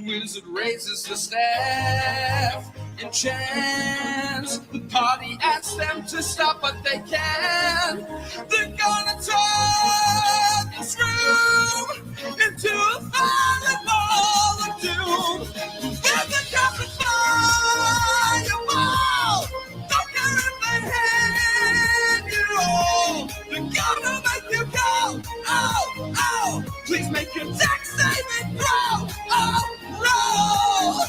wizard raises the staff and chants. The party asks them to stop, but they can't. They're gonna turn this room into a violent ball of doom. There's a coffin fireball. Don't care if they hand you all. They're gonna make you go. Oh, oh, please make your tax saving grow. Oh, no.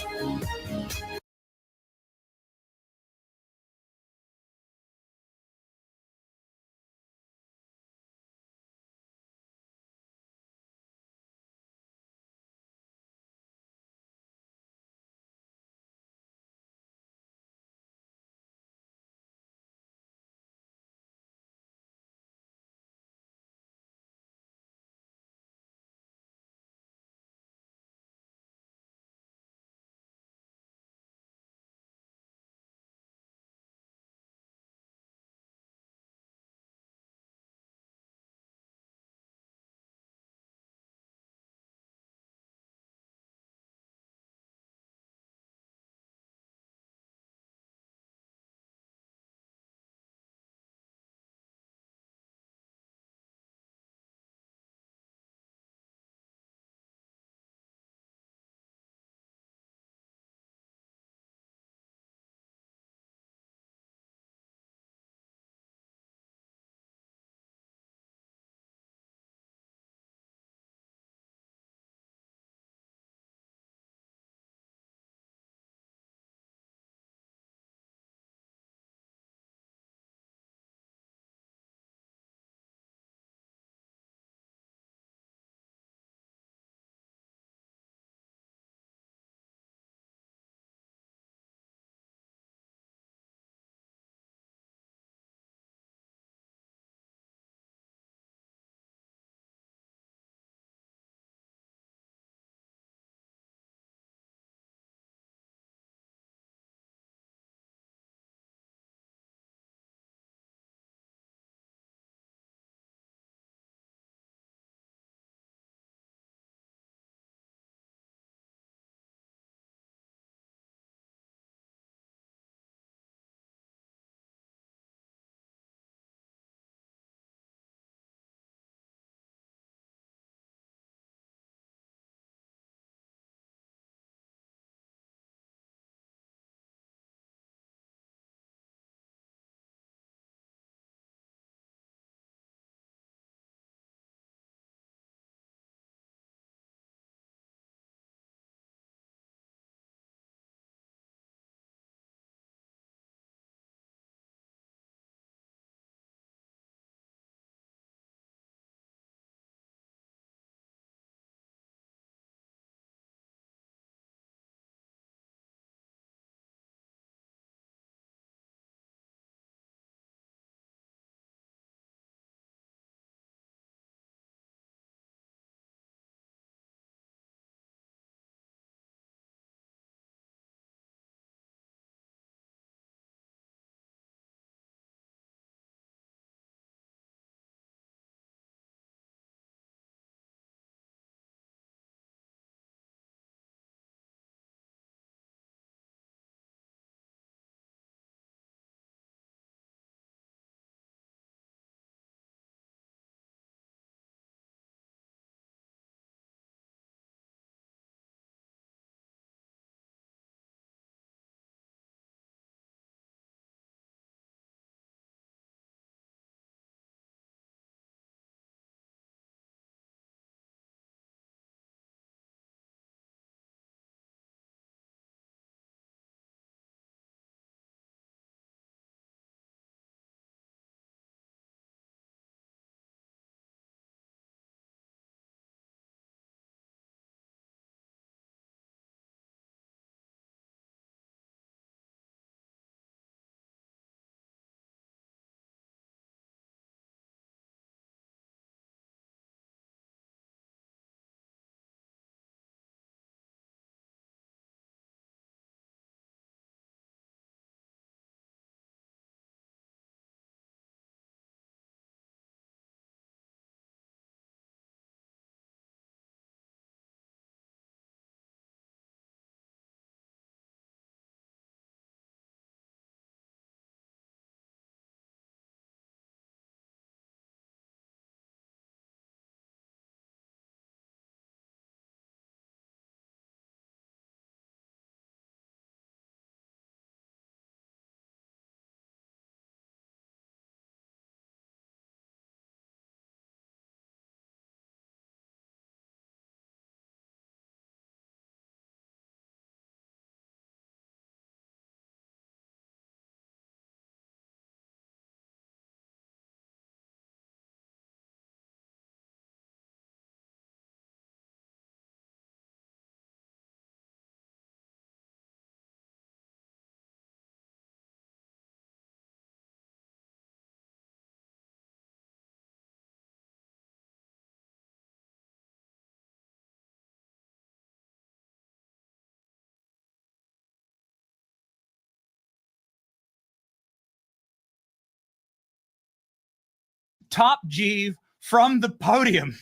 Top G from the podium.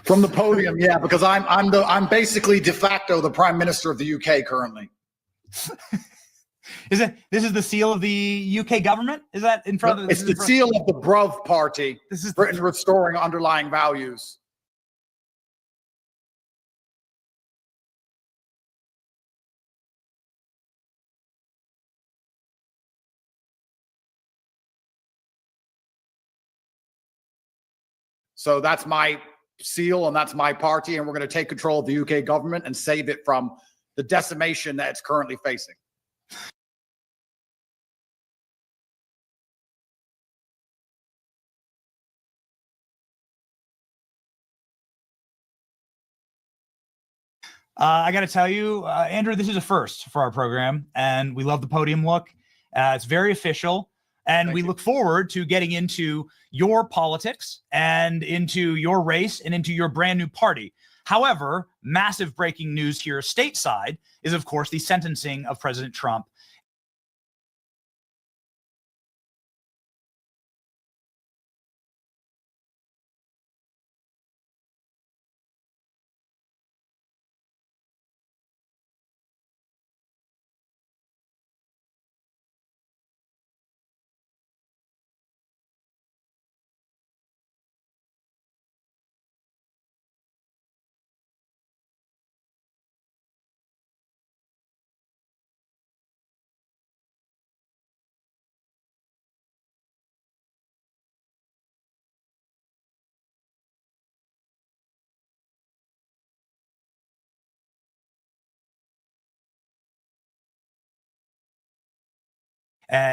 From the podium, yeah, because I'm basically de facto the Prime Minister of the UK currently. This is the seal of the UK government? Is that in front of It's the seal of the Bruv Party. This is Britain restoring underlying values. So that's my seal and that's my party, and we're going to take control of the UK government and save it from the decimation that it's currently facing. I got to tell you, Andrew, this is a first for our program, and we love the podium look. It's very official, and we look forward to getting into your politics and into your race and into your brand new party. However, massive breaking news here stateside is, of course, the sentencing of President Trump.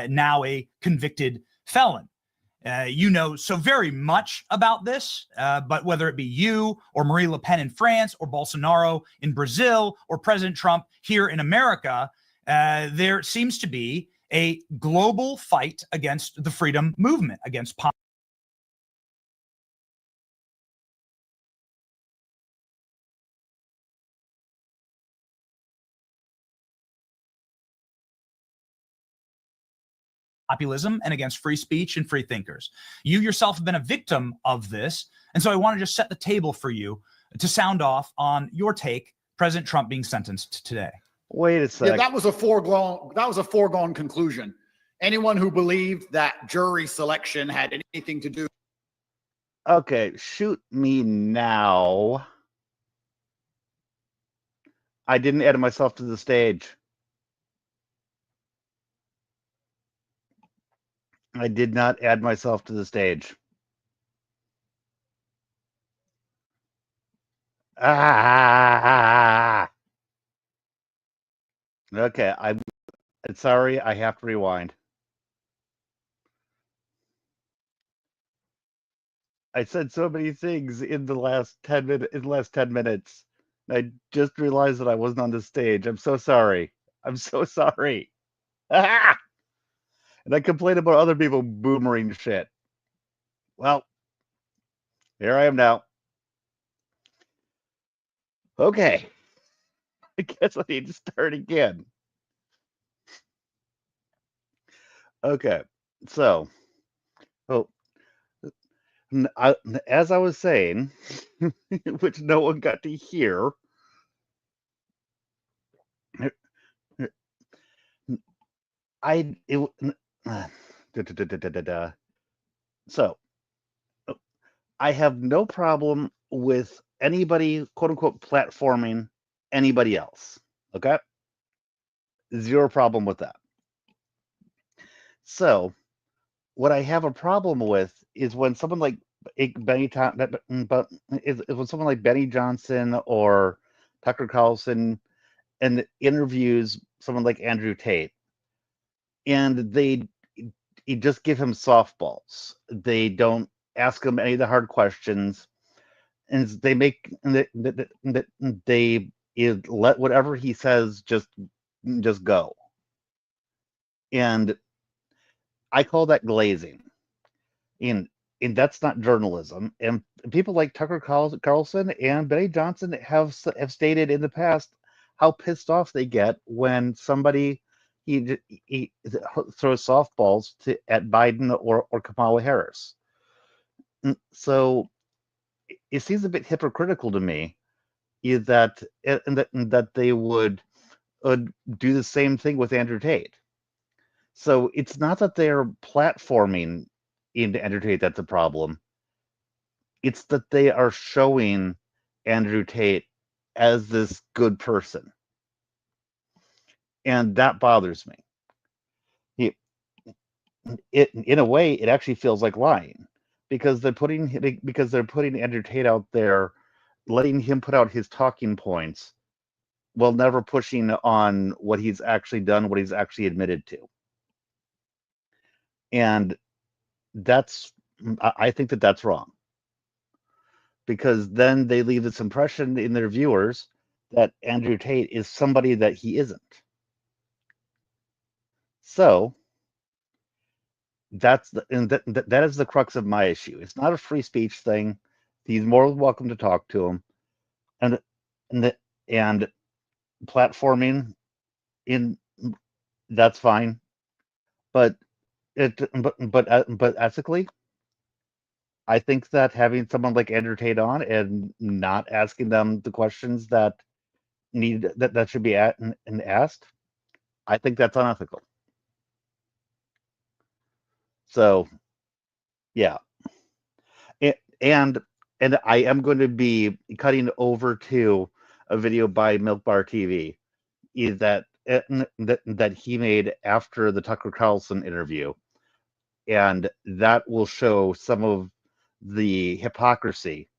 Now a convicted felon. You know so very much about this, but whether it be you or Marine Le Pen in France or Bolsonaro in Brazil or President Trump here in America, there seems to be a global fight against the freedom movement, against populism and against free speech and free thinkers. You yourself have been a victim of this. And so I want to just set the table for you to sound off on your take, President Trump being sentenced today. Wait a second. Yeah, that was a foregone conclusion. Anyone who believed that jury selection had anything to do. Okay, shoot me now. I didn't add myself to the stage. I did not add myself to the stage. Okay, I'm sorry, I have to rewind. I said so many things in the last 10 minutes. I just realized that I wasn't on the stage. I'm so sorry. I'm so sorry. And I complain about other people boomering shit. Well, here I am now. Okay. I guess I need to start again. Okay. So, as I was saying, which no one got to hear, so I have no problem with anybody, quote unquote, platforming anybody else. Okay. Zero problem with that. So what I have a problem with is when someone like Benny Johnson or Tucker Carlson and interviews someone like Andrew Tate, and they just give him softballs. They don't ask him any of the hard questions, and they let whatever he says just go. And I call that glazing. And that's not journalism. And people like Tucker Carlson and Benny Johnson have stated in the past how pissed off they get when somebody he throws softballs at Biden or Kamala Harris. So it seems a bit hypocritical to me is that that they would do the same thing with Andrew Tate. So it's not that they're platforming into Andrew Tate that's a problem. It's that they are showing Andrew Tate as this good person. And that bothers me. In a way, it actually feels like lying because they're putting Andrew Tate out there, letting him put out his talking points while never pushing on what he's actually done, what he's actually admitted to. And I think that's wrong, because then they leave this impression in their viewers that Andrew Tate is somebody that he isn't. So that is the crux of my issue. It's not a free speech thing. He's more than welcome to talk to him, and platforming in that's fine, but ethically, I think that having someone like Andrew Tate on and not asking them the questions that should be asked, I think that's unethical. So, yeah, and I am going to be cutting over to a video by Milk Bar TV that he made after the Tucker Carlson interview, and that will show some of the hypocrisy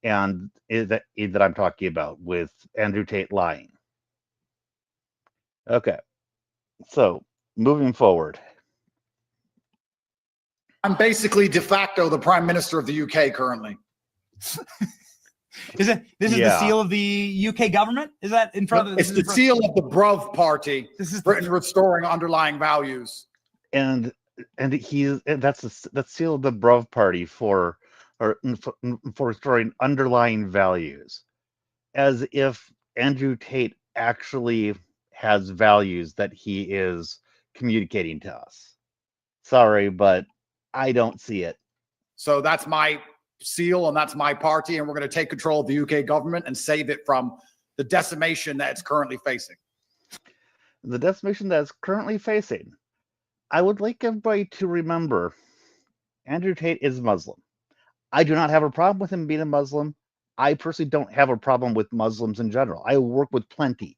and that I'm talking about with Andrew Tate lying. Okay, so moving forward. I'm basically de facto the Prime Minister of the UK currently. This is the seal of the UK government? Is that in front of? It's the seal of the Bruv Party. This is Britain restoring underlying values. And that's the seal of the Bruv Party for restoring underlying values, as if Andrew Tate actually has values that he is communicating to us. Sorry, but I don't see it. So that's my seal and that's my party, and we're going to take control of the UK government and save it from the decimation that it's currently facing. The decimation that it's currently facing. I would like everybody to remember Andrew Tate is Muslim. I do not have a problem with him being a Muslim. I personally don't have a problem with Muslims in general. I work with plenty.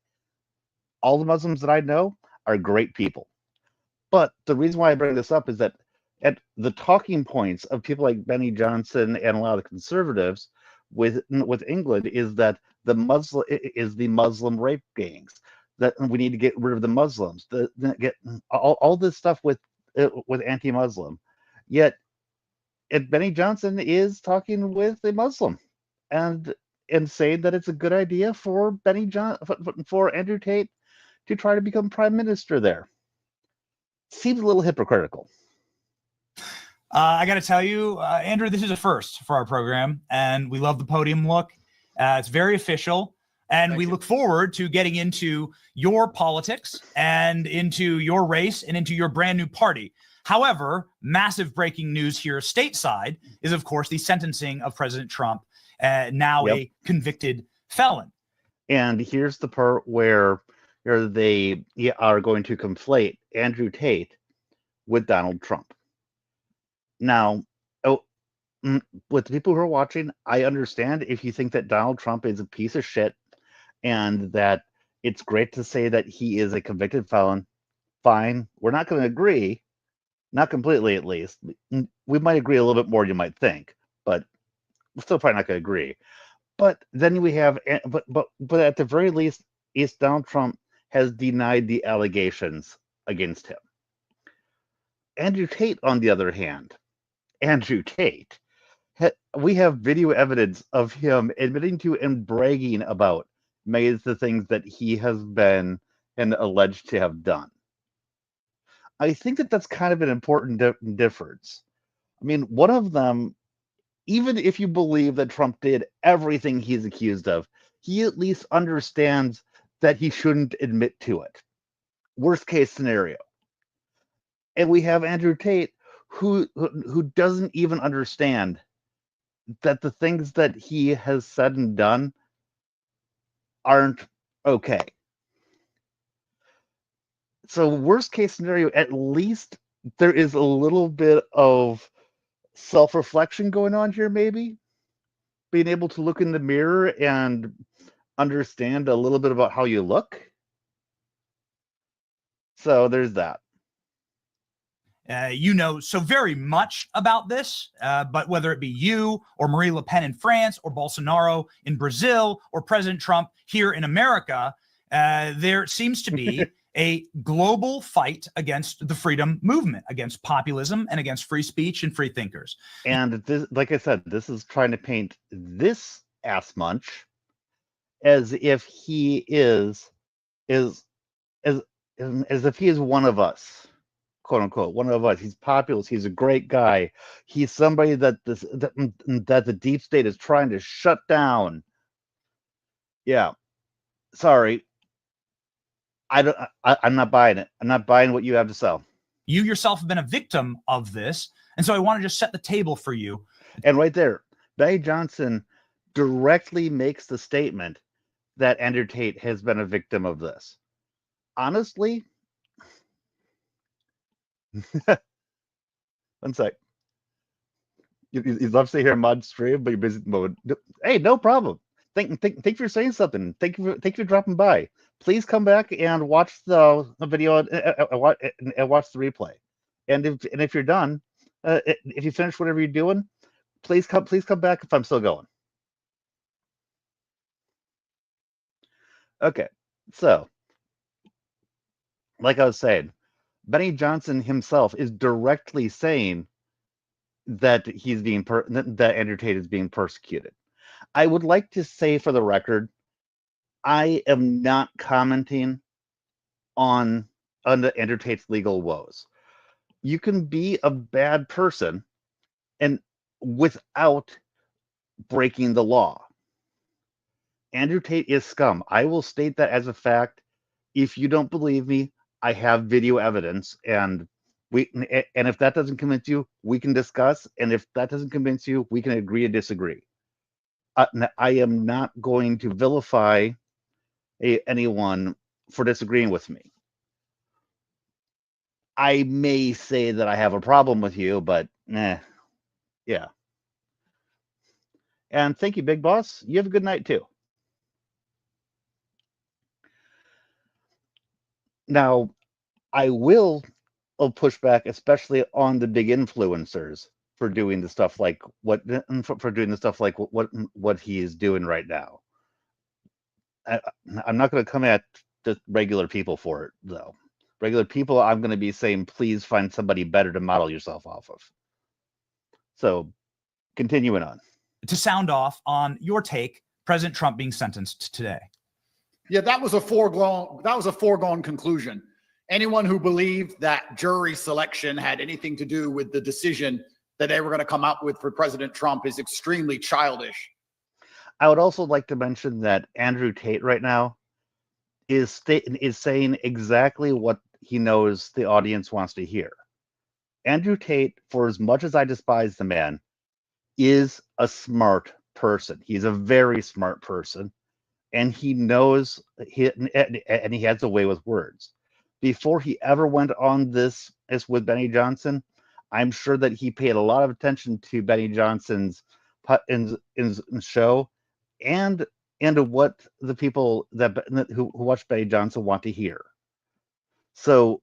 All the Muslims that I know are great people. But the reason why I bring this up is that at the talking points of people like Benny Johnson and a lot of the conservatives with England is that the Muslim rape gangs, that we need to get rid of the Muslims, get all this stuff with anti-Muslim. Yet Benny Johnson is talking with a Muslim and saying that it's a good idea for for Andrew Tate to try to become prime minister there. Seems a little hypocritical. I got to tell you, Andrew, this is a first for our program, and we love the podium look. It's very official, and we look forward to getting into your politics and into your race and into your brand new party. However, massive breaking news here stateside is, of course, the sentencing of President Trump, now a convicted felon. And here's the part where they are going to conflate Andrew Tate with Donald Trump. Now, with the people who are watching, I understand if you think that Donald Trump is a piece of shit and that it's great to say that he is a convicted felon. Fine. We're not going to agree. Not completely, at least. We might agree a little bit more than you might think, but we're still probably not going to agree. But then we have, but at the very least, Donald Trump has denied the allegations against him. Andrew Tate, on the other hand, we have video evidence of him admitting to and bragging about many of the things that he has been and alleged to have done. I think that that's kind of an important difference. I mean, one of them, even if you believe that Trump did everything he's accused of, he at least understands that he shouldn't admit to it. Worst case scenario. And we have Andrew Tate, who doesn't even understand that the things that he has said and done aren't okay. So worst case scenario, at least there is a little bit of self-reflection going on here, maybe being able to look in the mirror and understand a little bit about how you look. So there's that. You know so very much about this, but whether it be you or Marie Le Pen in France or Bolsonaro in Brazil or President Trump here in America, there seems to be a global fight against the freedom movement, against populism and against free speech and free thinkers. And this, like I said, this is trying to paint this ass munch as if he is as if he is one of us, quote unquote, one of us. He's populist. He's a great guy. He's somebody that that the deep state is trying to shut down. Yeah, sorry, I'm not buying it. I'm not buying what you have to sell. You yourself have been a victim of this, and so I want to just set the table for you. And right there, Benny Johnson directly makes the statement that Andrew Tate has been a victim of this. Honestly, one sec. You'd love to hear mod stream, but you're busy mode. Hey, no problem. Thank you for saying something. Thank you for dropping by. Please come back and watch the video and watch the replay. And if you're done, if you finish whatever you're doing, please come back if I'm still going. Okay, so like I was saying, Benny Johnson himself is directly saying that he's being that Andrew Tate is being persecuted. I would like to say for the record, I am not commenting on the Andrew Tate's legal woes. You can be a bad person and without breaking the law. Andrew Tate is scum. I will state that as a fact. If you don't believe me, I have video evidence, and if that doesn't convince you, we can discuss. And if that doesn't convince you, we can agree to disagree. I am not going to vilify anyone for disagreeing with me. I may say that I have a problem with you, but yeah. And thank you, Big Boss. You have a good night too. Now, I will push back, especially on the big influencers for doing the stuff like what he is doing right now. I'm not going to come at the regular people for it, though. Regular people, I'm going to be saying, please find somebody better to model yourself off of. So, continuing on. To sound off on your take, President Trump being sentenced today. Yeah, that was a foregone conclusion. Anyone who believed that jury selection had anything to do with the decision that they were going to come up with for President Trump is extremely childish. I would also like to mention that Andrew Tate right now is saying exactly what he knows the audience wants to hear. Andrew Tate, for as much as I despise the man, is a smart person. He's a very smart person, and he knows and he has a way with words. Before he ever went on this with Benny Johnson, I'm sure that he paid a lot of attention to Benny Johnson's show and what the people who watch Benny Johnson want to hear. So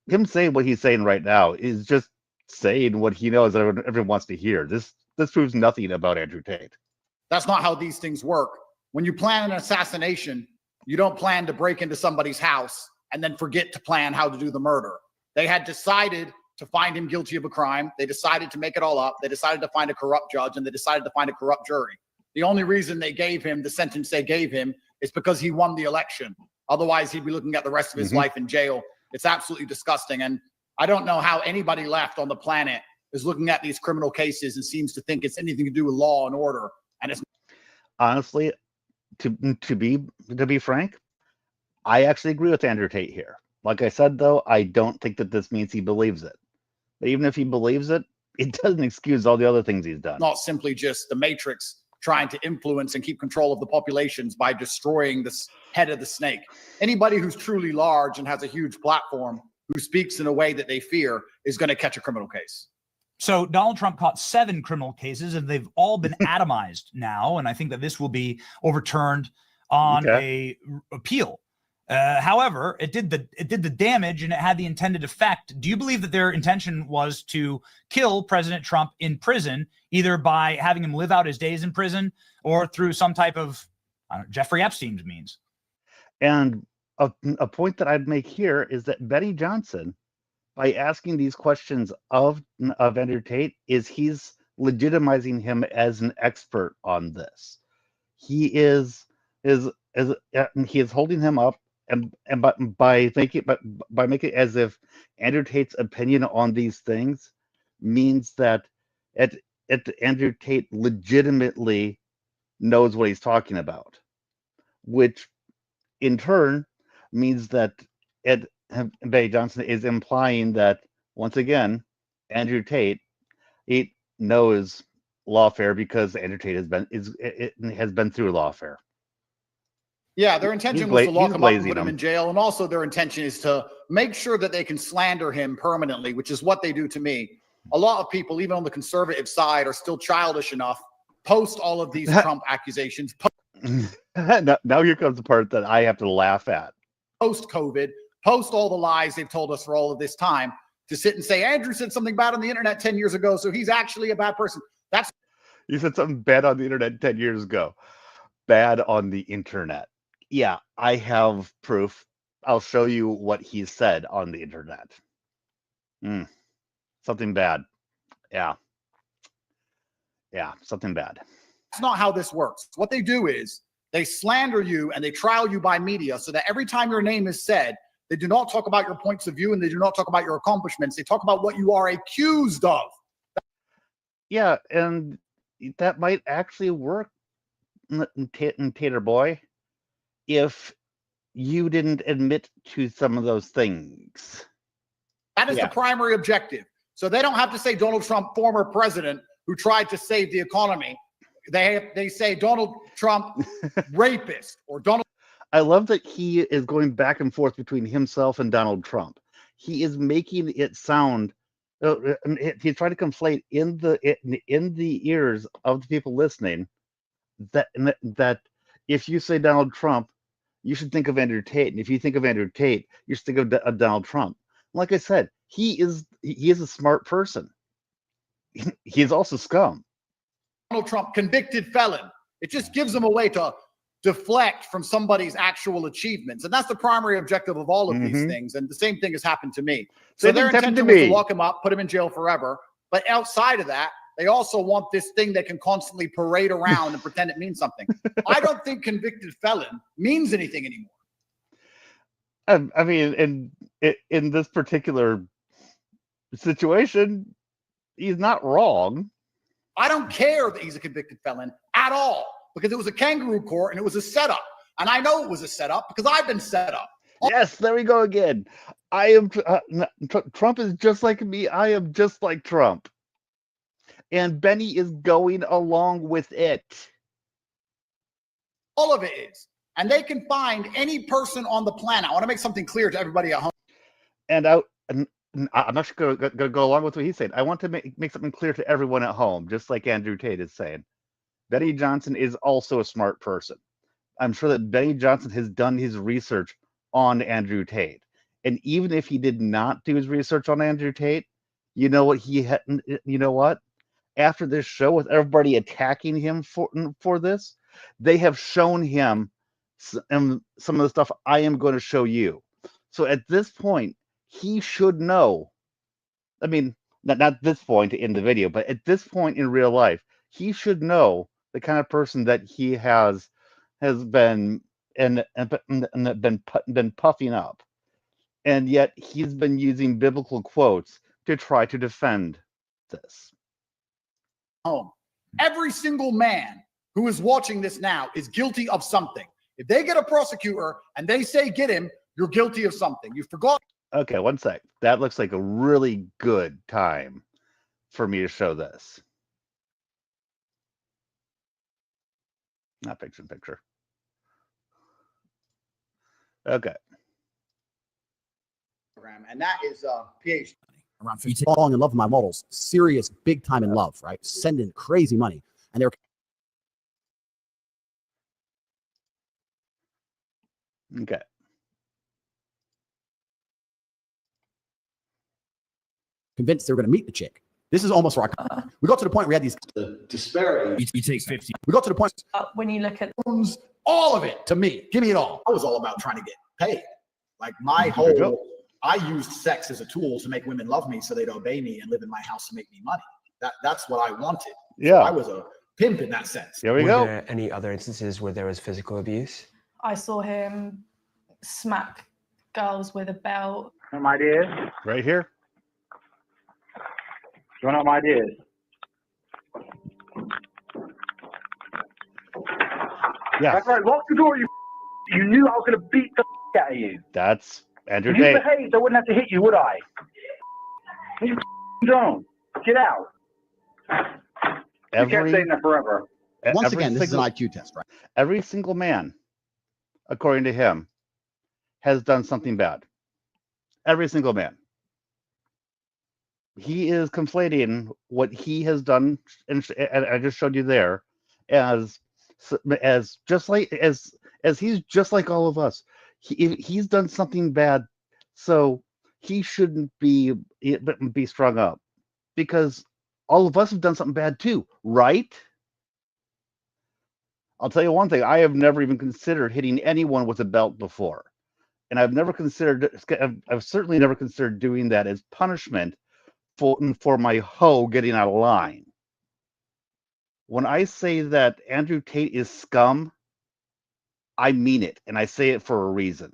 him saying what he's saying right now is just saying what he knows that everyone wants to hear. This proves nothing about Andrew Tate. That's not how these things work. When you plan an assassination, you don't plan to break into somebody's house and then forget to plan how to do the murder. They had decided to find him guilty of a crime. They decided to make it all up. They decided to find a corrupt judge, and they decided to find a corrupt jury. The only reason they gave him the sentence they gave him is because he won the election. Otherwise, he'd be looking at the rest of his life in jail. It's absolutely disgusting. And I don't know how anybody left on the planet is looking at these criminal cases and seems to think it's anything to do with law and order. And it's honestly, to be frank, I actually agree with Andrew Tate here. Like I said, though, I don't think that this means he believes it. But even if he believes it, it doesn't excuse all the other things he's done. Not simply just the Matrix trying to influence and keep control of the populations by destroying this head of the snake. Anybody who's truly large and has a huge platform, who speaks in a way that they fear, is going to catch a criminal case. So Donald Trump caught 7 criminal cases, and they've all been atomized now. And I think that this will be overturned on a appeal. However, it did the damage, and it had the intended effect. Do you believe that their intention was to kill President Trump in prison, either by having him live out his days in prison or through some type of Jeffrey Epstein's means? And a point that I'd make here is that Benny Johnson, by asking these questions of Andrew Tate, he's legitimizing him as an expert on this. He is holding him up, and by making it as if Andrew Tate's opinion on these things means that Andrew Tate legitimately knows what he's talking about, which in turn means that Benny Johnson is implying that, once again, Andrew Tate knows lawfare because Andrew Tate has been through lawfare. Yeah, their intention was to lock him up and put him him in jail, and also their intention is to make sure that they can slander him permanently, which is what they do to me. A lot of people, even on the conservative side, are still childish enough, post all of these Trump accusations. Now here comes the part that I have to laugh at. Post-COVID, post all the lies they've told us for all of this time, to sit and say, Andrew said something bad on the internet 10 years ago, so he's actually a bad person. You said something bad on the internet 10 years ago. Bad on the internet. Yeah, I have proof. I'll show you what he said on the internet. Something bad. Yeah, something bad. That's not how this works. What they do is they slander you and they trial you by media so that every time your name is said, they do not talk about your points of view and they do not talk about your accomplishments. They talk about what you are accused of. Yeah, and that might actually work, Tater Boy, if you didn't admit to some of those things. That is the primary objective. So they don't have to say Donald Trump, former president, who tried to save the economy. They say Donald Trump, rapist, or Donald. I love that he is going back and forth between himself and Donald Trump. He is making it sound. He's trying to conflate in the ears of the people listening that if you say Donald Trump, you should think of Andrew Tate, and if you think of Andrew Tate, you should think of Donald Trump. Like I said, he is a smart person. He is also scum. Donald Trump, convicted felon. It just gives them a way to deflect from somebody's actual achievements, and that's the primary objective of all of these things. And the same thing has happened to me. So their intention was to lock him up, put him in jail forever. But outside of that, they also want this thing they can constantly parade around and pretend it means something. I don't think convicted felon means anything anymore. I mean, in this particular situation, he's not wrong. I don't care that he's a convicted felon at all, because it was a kangaroo court and it was a setup. And I know it was a setup because I've been set up. Yes, there we go again. Trump is just like me. I am just like Trump. And Benny is going along with it. All of it is. And they can find any person on the planet. I want to make something clear to everybody at home. And I'm not going to go along with what he's saying. I want to make something clear to everyone at home, just like Andrew Tate is saying. Benny Johnson is also a smart person. I'm sure that Benny Johnson has done his research on Andrew Tate. And even if he did not do his research on Andrew Tate, you know what? After this show, with everybody attacking him for this, they have shown him some of the stuff I am going to show you. So at this point, he should know. I mean, not this point in the video, but at this point in real life, he should know the kind of person that he has been been puffing up, and yet he's been using biblical quotes to try to defend this. Every single man who is watching this now is guilty of something. If they get a prosecutor and they say get him, you're guilty of something. You forgot. Okay, one sec. That looks like a really good time for me to show this. Not picture. Okay. And that is PhD. Around 50, falling in love with my models, serious, big time in love, right? Sending crazy money, and they're Okay. convinced they were going to meet the chick. This is almost where we got to the point where we had these The disparity. He takes 50. we got to the point When you look at all of it to me. Give me it all. I was all about trying to get paid. Like my whole, I used sex as a tool to make women love me so they'd obey me and live in my house to make me money. That's what I wanted. Yeah. I was a pimp in that sense. Here we Were go. there any other instances where there was physical abuse? I saw him smack girls with a belt. Some ideas? Right here. You want some ideas? Yeah. That's right. Lock the door, you. You knew I was going to beat the out of you. That's Andrew If you Tate. behaved, I wouldn't have to hit you, would I? You don't. Get out. You can't stay in there forever. Once every again, this is an single- IQ test, right? Every single man, according to him, has done something bad. Every single man. He is conflating what he has done, and I just showed you there, as just like as he's just like all of us. He's done something bad, so he shouldn't be strung up, because all of us have done something bad too, right? I'll tell you one thing: I have never even considered hitting anyone with a belt before, and I've certainly never considered doing that as punishment for my hoe getting out of line. When I say that Andrew Tate is scum, I mean it, and I say it for a reason.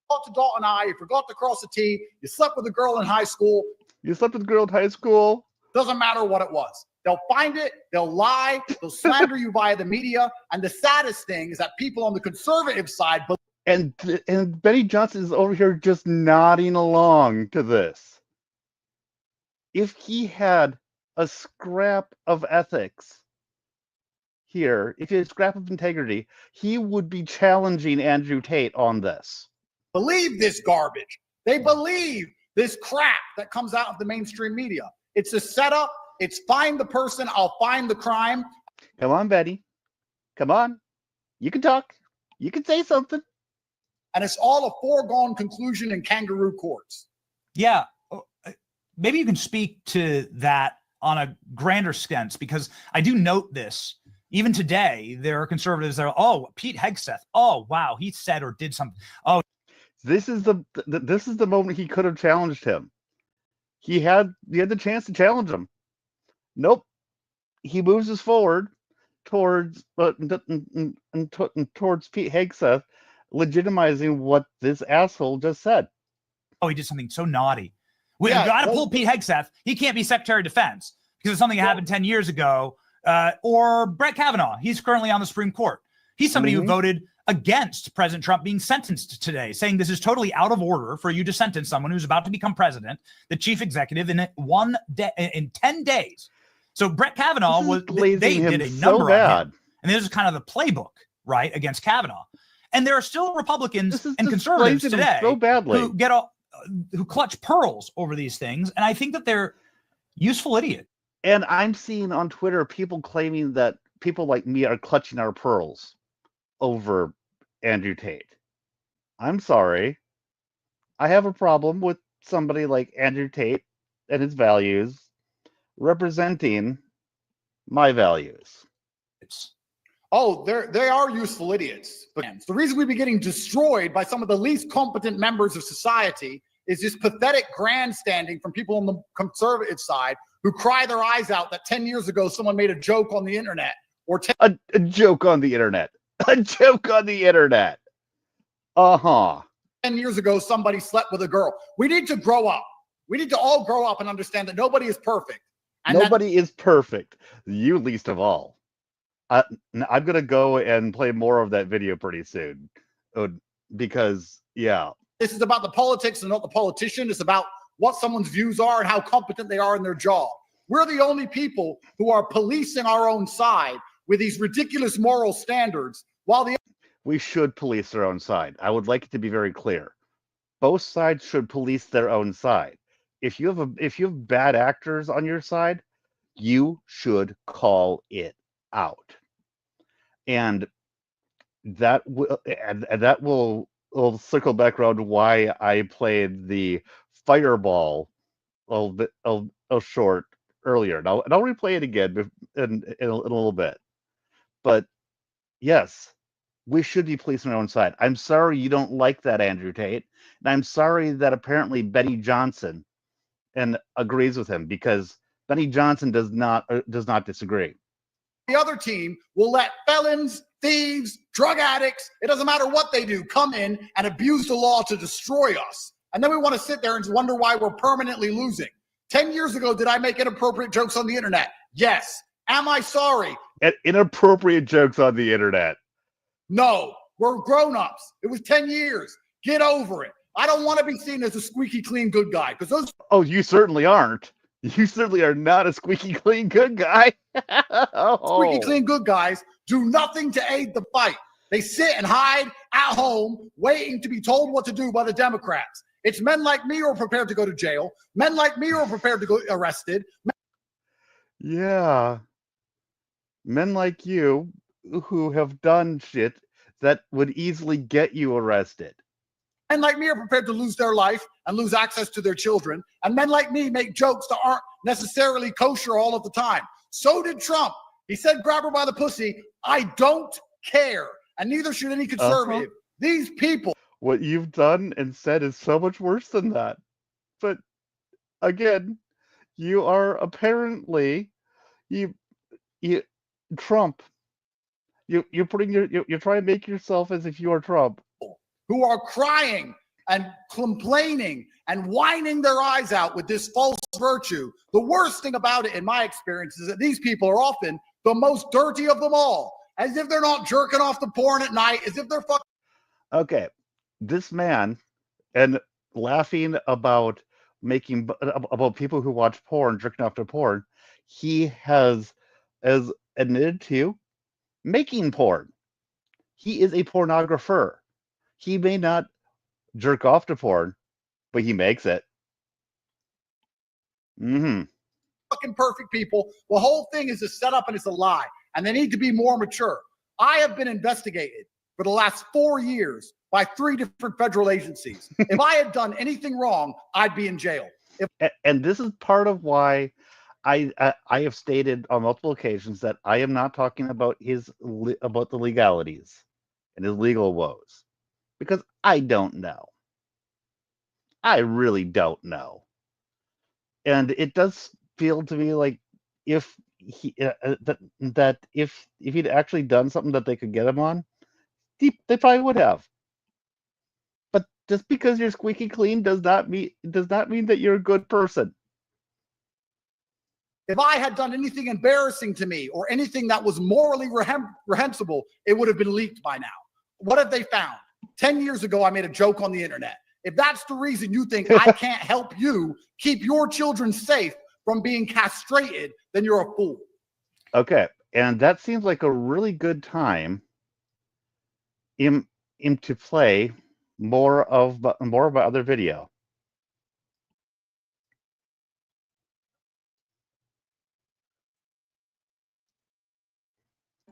Forgot to dot an I, you forgot to cross a T, you slept with a girl in high school. You slept with a girl in high school. Doesn't matter what it was. They'll find it, they'll lie, they'll slander you via the media. And the saddest thing is that people on the conservative side And Benny Johnson is over here just nodding along to this. If he had a scrap of ethics here, if he had a scrap of integrity, he would be challenging Andrew Tate on this. believe this garbage. They believe this crap that comes out of the mainstream media. It's a setup. It's find the person, I'll find the crime. Come on, Betty. Come on. You can talk. You can say something. And it's all a foregone conclusion in kangaroo courts. Yeah. Maybe you can speak to that on a grander sense, because I do note this. Even today, there are conservatives that are, oh, Pete Hegseth. Oh, wow, he said or did something. Oh, this is the moment he could have challenged him. He had the chance to challenge him. Nope. He moves us forward towards towards Pete Hegseth legitimizing what this asshole just said. oh, he did something so naughty. We Yeah, got to well- pull Pete Hegseth. He can't be Secretary of Defense because it's something that happened 10 years ago. Or Brett Kavanaugh. He's currently on the Supreme Court. He's somebody who voted against President Trump being sentenced today, saying this is totally out of order for you to sentence someone who's about to become president, the chief executive, in 10 days. So Brett Kavanaugh they did a number on him. And this is kind of the playbook, right, against Kavanaugh. And there are still Republicans and conservatives today so badly. who clutch pearls over these things. And I think that they're useful idiots. And I'm seeing on Twitter people claiming that people like me are clutching our pearls over Andrew Tate. I'm sorry. I have a problem with somebody like Andrew Tate and his values representing my values. Oh, they are useful idiots. But the reason we've been getting destroyed by some of the least competent members of society is this pathetic grandstanding from people on the conservative side who cry their eyes out that 10 years ago someone made a joke on the internet, or A joke on the internet. A joke on the internet. 10 years ago somebody slept with a girl. We need to grow up. We need to all grow up and understand that nobody is perfect. And Nobody is perfect. You least of all. I'm going to go and play more of that video pretty soon. Because, yeah. this is about the politics and not the politician. It's about what someone's views are and how competent they are in their job. We're the only people who are policing our own side with these ridiculous moral standards, while the We should police their own side. I would like it to be very clear. Both sides should police their own side. If you have bad actors on your side, you should call it out. And that will circle back around to why I played the Fireball a short earlier. Now, and I'll replay it again in a little bit. But yes, we should be policing our own side. I'm sorry you don't like that, Andrew Tate, and I'm sorry that apparently Benny Johnson agrees with him, because Benny Johnson does not disagree. The other team will let felons, thieves, drug addicts, it doesn't matter what they do, come in and abuse the law to destroy us. And then we want to sit there and wonder why we're permanently losing. 10 years ago, did I make inappropriate jokes on the internet? Yes. Am I sorry? Inappropriate jokes on the internet. No. We're grown-ups. It was 10 years. Get over it. I don't want to be seen as a squeaky clean good guy, because those... Oh, you certainly aren't. You certainly are not a squeaky clean good guy. Squeaky clean good guys do nothing to aid the fight. They sit and hide at home, waiting to be told what to do by the Democrats. It's men like me who are prepared to go to jail. Men like me who are prepared to go arrested. Yeah. Men like you who have done shit that would easily get you arrested. Men like me are prepared to lose their life and lose access to their children. And men like me make jokes that aren't necessarily kosher all of the time. So did Trump. He said, grab her by the pussy. I don't care. And neither should any conservative. These people. What you've done and said is so much worse than that. But again, you are apparently Trump. You're trying to make yourself as if you are Trump. Who are crying and complaining and whining their eyes out with this false virtue. The worst thing about it, in my experience, is that these people are often the most dirty of them all. As if they're not jerking off the porn at night, as if they're fucking. Okay, this man, and laughing about people who watch porn, jerking off to porn, he has admitted to making porn. He is a pornographer. He may not jerk off to porn, but he makes it. Fucking perfect people. The whole thing is a setup and it's a lie. And they need to be more mature. I have been investigated for the last 4 years by 3 different federal agencies. If I had done anything wrong, I'd be in jail. And this is part of why I have stated on multiple occasions that I am not talking about about the legalities and his legal woes, because I don't know. I really don't know. And it does feel to me like if he that if he'd actually done something that they could get him on, they probably would have. But just because you're squeaky clean does not mean that you're a good person. If I had done anything embarrassing to me or anything that was morally reprehensible, it would have been leaked by now. What have they found? 10 years ago, I made a joke on the internet. If that's the reason you think I can't help you keep your children safe from being castrated, then you're a fool. Okay, and that seems like a really good time to play more of my other video.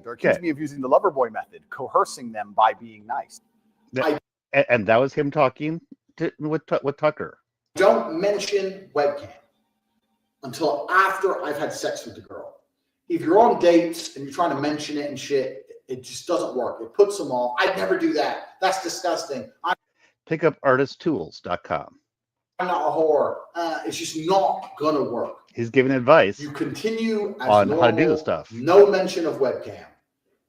They're accusing me of using the lover boy method, coercing them by being nice. And that was him talking with Tucker. Don't mention webcam until after I've had sex with the girl. If you're on dates and you're trying to mention it and shit, it just doesn't work. It puts them off. I'd never do that. That's disgusting. PickupArtistTools.com. I'm not a whore. It's just not gonna work. He's giving advice. You continue as on normal, how to do the stuff. No mention of webcam.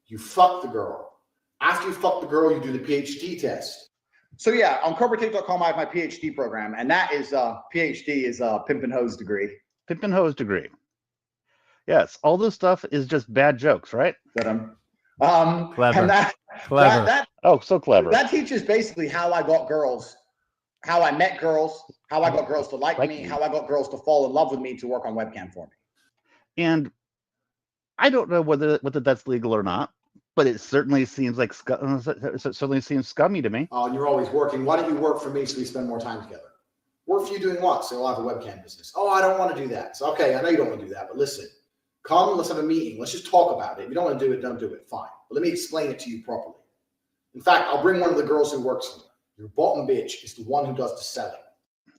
You fuck the girl. After you fuck the girl, you do the PhD test. So yeah, on CobraTape.com, I have my PhD program, and that is PhD is Pimp and Hose degree. Pimp and Hose degree. Yes, all this stuff is just bad jokes, right? Clever. Clever. Oh, so clever. That teaches basically how I got girls, how I met girls, how I got girls to like me, how I got girls to fall in love with me to work on webcam for me. And I don't know whether that's legal or not, but it certainly seems like certainly seems scummy to me. Oh, and you're always working. Why don't you work for me so we spend more time together? Work for you doing what? So I'll have a webcam business. Oh, I don't want to do that. So, okay, I know you don't want to do that, but listen, come, let's have a meeting. Let's just talk about it. If you don't want to do it, don't do it. Fine. But let me explain it to you properly. In fact, I'll bring one of the girls who works for me. Your bottom bitch is the one who does the selling.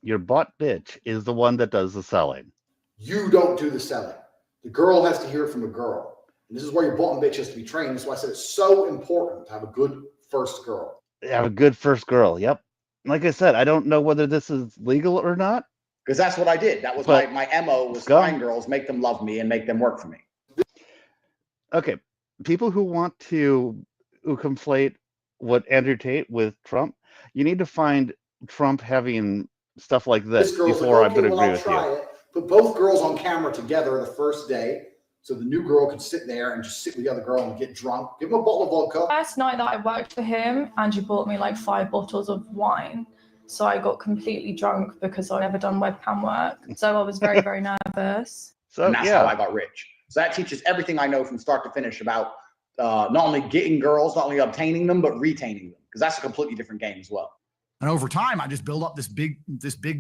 Your bot bitch is the one that does the selling. You don't do the selling. The girl has to hear it from a girl. And this is where your bottom bitch has to be trained. That's why I said it's so important to have a good first girl. Have a good first girl. Yep. Like I said, I don't know whether this is legal or not. Because that's what I did. That was my MO was find girls, make them love me, and make them work for me. Okay. People who want to conflate what Andrew Tate with Trump, you need to find Trump having stuff like this before I'm going to agree with you. Put both girls on camera together the first day. So the new girl could sit there and just sit with the other girl and get drunk. Give him a bottle of vodka. First night that I worked for him, Andrew bought me like 5 bottles of wine. So I got completely drunk because I'd never done webcam work. So I was very, very nervous. And that's how I got rich. So that teaches everything I know from start to finish about not only getting girls, not only obtaining them, but retaining them. Because that's a completely different game as well. And over time, I just built up this big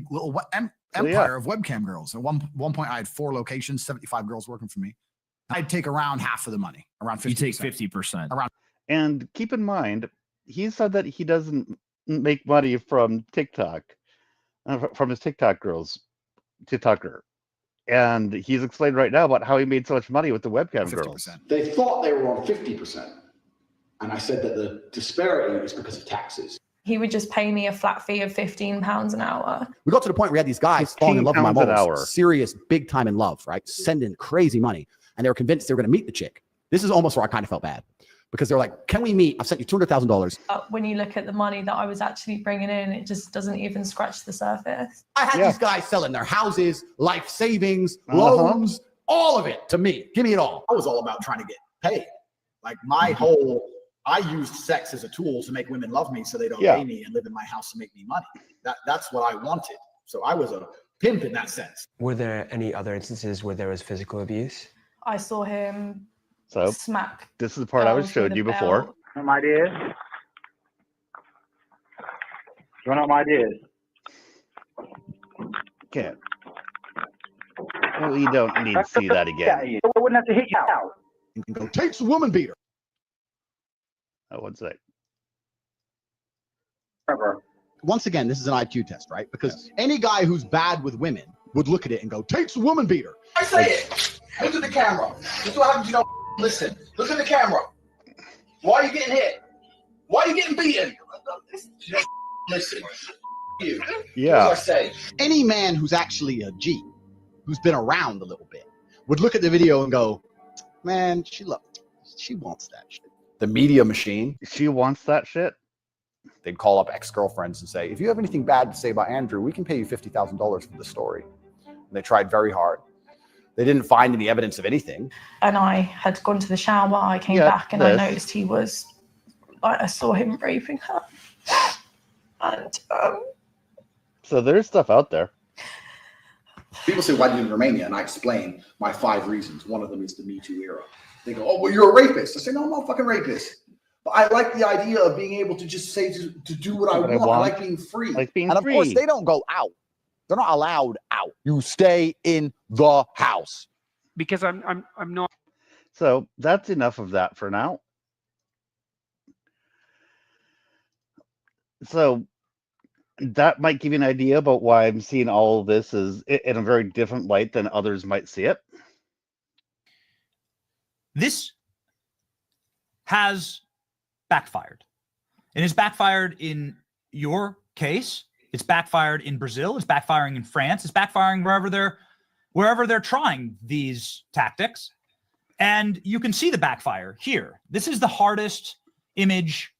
little empire of webcam girls. At one point, I had 4 locations, 75 girls working for me. I'd take around half of the money, around 50%. You take 50%. Around. And keep in mind, he said that he doesn't make money from TikTok, from his TikToker. And he's explained right now about how he made so much money with the webcam 50%. Girls. They thought they were on 50%. And I said that the disparity is because of taxes. He would just pay me a flat fee of £15 an hour. We got to the point where we had these guys falling in love with my models. Serious, big time in love, right? Sending crazy money. And they were convinced they were going to meet the chick. This is almost where I kind of felt bad. Because they're like, can we meet? I've sent you $200,000. When you look at the money that I was actually bringing in, it just doesn't even scratch the surface. I had these guys selling their houses, life savings, loans, all of it to me. Give me it all. I was all about trying to get paid. Like my whole, I used sex as a tool to make women love me so they'd obey me and live in my house to make me money. That's what I wanted. So I was a pimp in that sense. Were there any other instances where there was physical abuse? I saw him smack. This is the part I was showing you before. Some ideas? You want my ideas? Okay. Well, you don't need to see that again. I wouldn't have to hit you out. You can go take the woman beater. Oh, one sec. Once again, this is an IQ test, right? Because any guy who's bad with women would look at it and go, takes a woman beater. I say it. Look at the camera. This is what happens, you don't listen. Look at the camera. Why are you getting hit? Why are you getting beaten? Listen. You. Yeah. What do I say? Any man who's actually a G, who's been around a little bit, would look at the video and go, man, she wants that shit. The media machine. She wants that shit? They'd call up ex-girlfriends and say, if you have anything bad to say about Andrew, we can pay you $50,000 for the story. And they tried very hard. They didn't find any evidence of anything. And I had gone to the shower. I came back and I noticed he was, I saw him raping her. And so there's stuff out there. People say, why did you in Romania? And I explain my 5 reasons. One of them is the Me Too era. They go, oh, well, you're a rapist. I say, no, I'm not a fucking rapist. But I like the idea of being able to just say to do what I want. I like being free. And of course, they don't go out. They're not allowed out. You stay in the house. Because I'm not. So that's enough of that for now. So that might give you an idea about why I'm seeing all of this is in a very different light than others might see it. This has backfired. And it's backfired in your case. It's backfired in Brazil. It's backfiring in France. It's backfiring wherever they're trying these tactics. And you can see the backfire here. This is the hardest image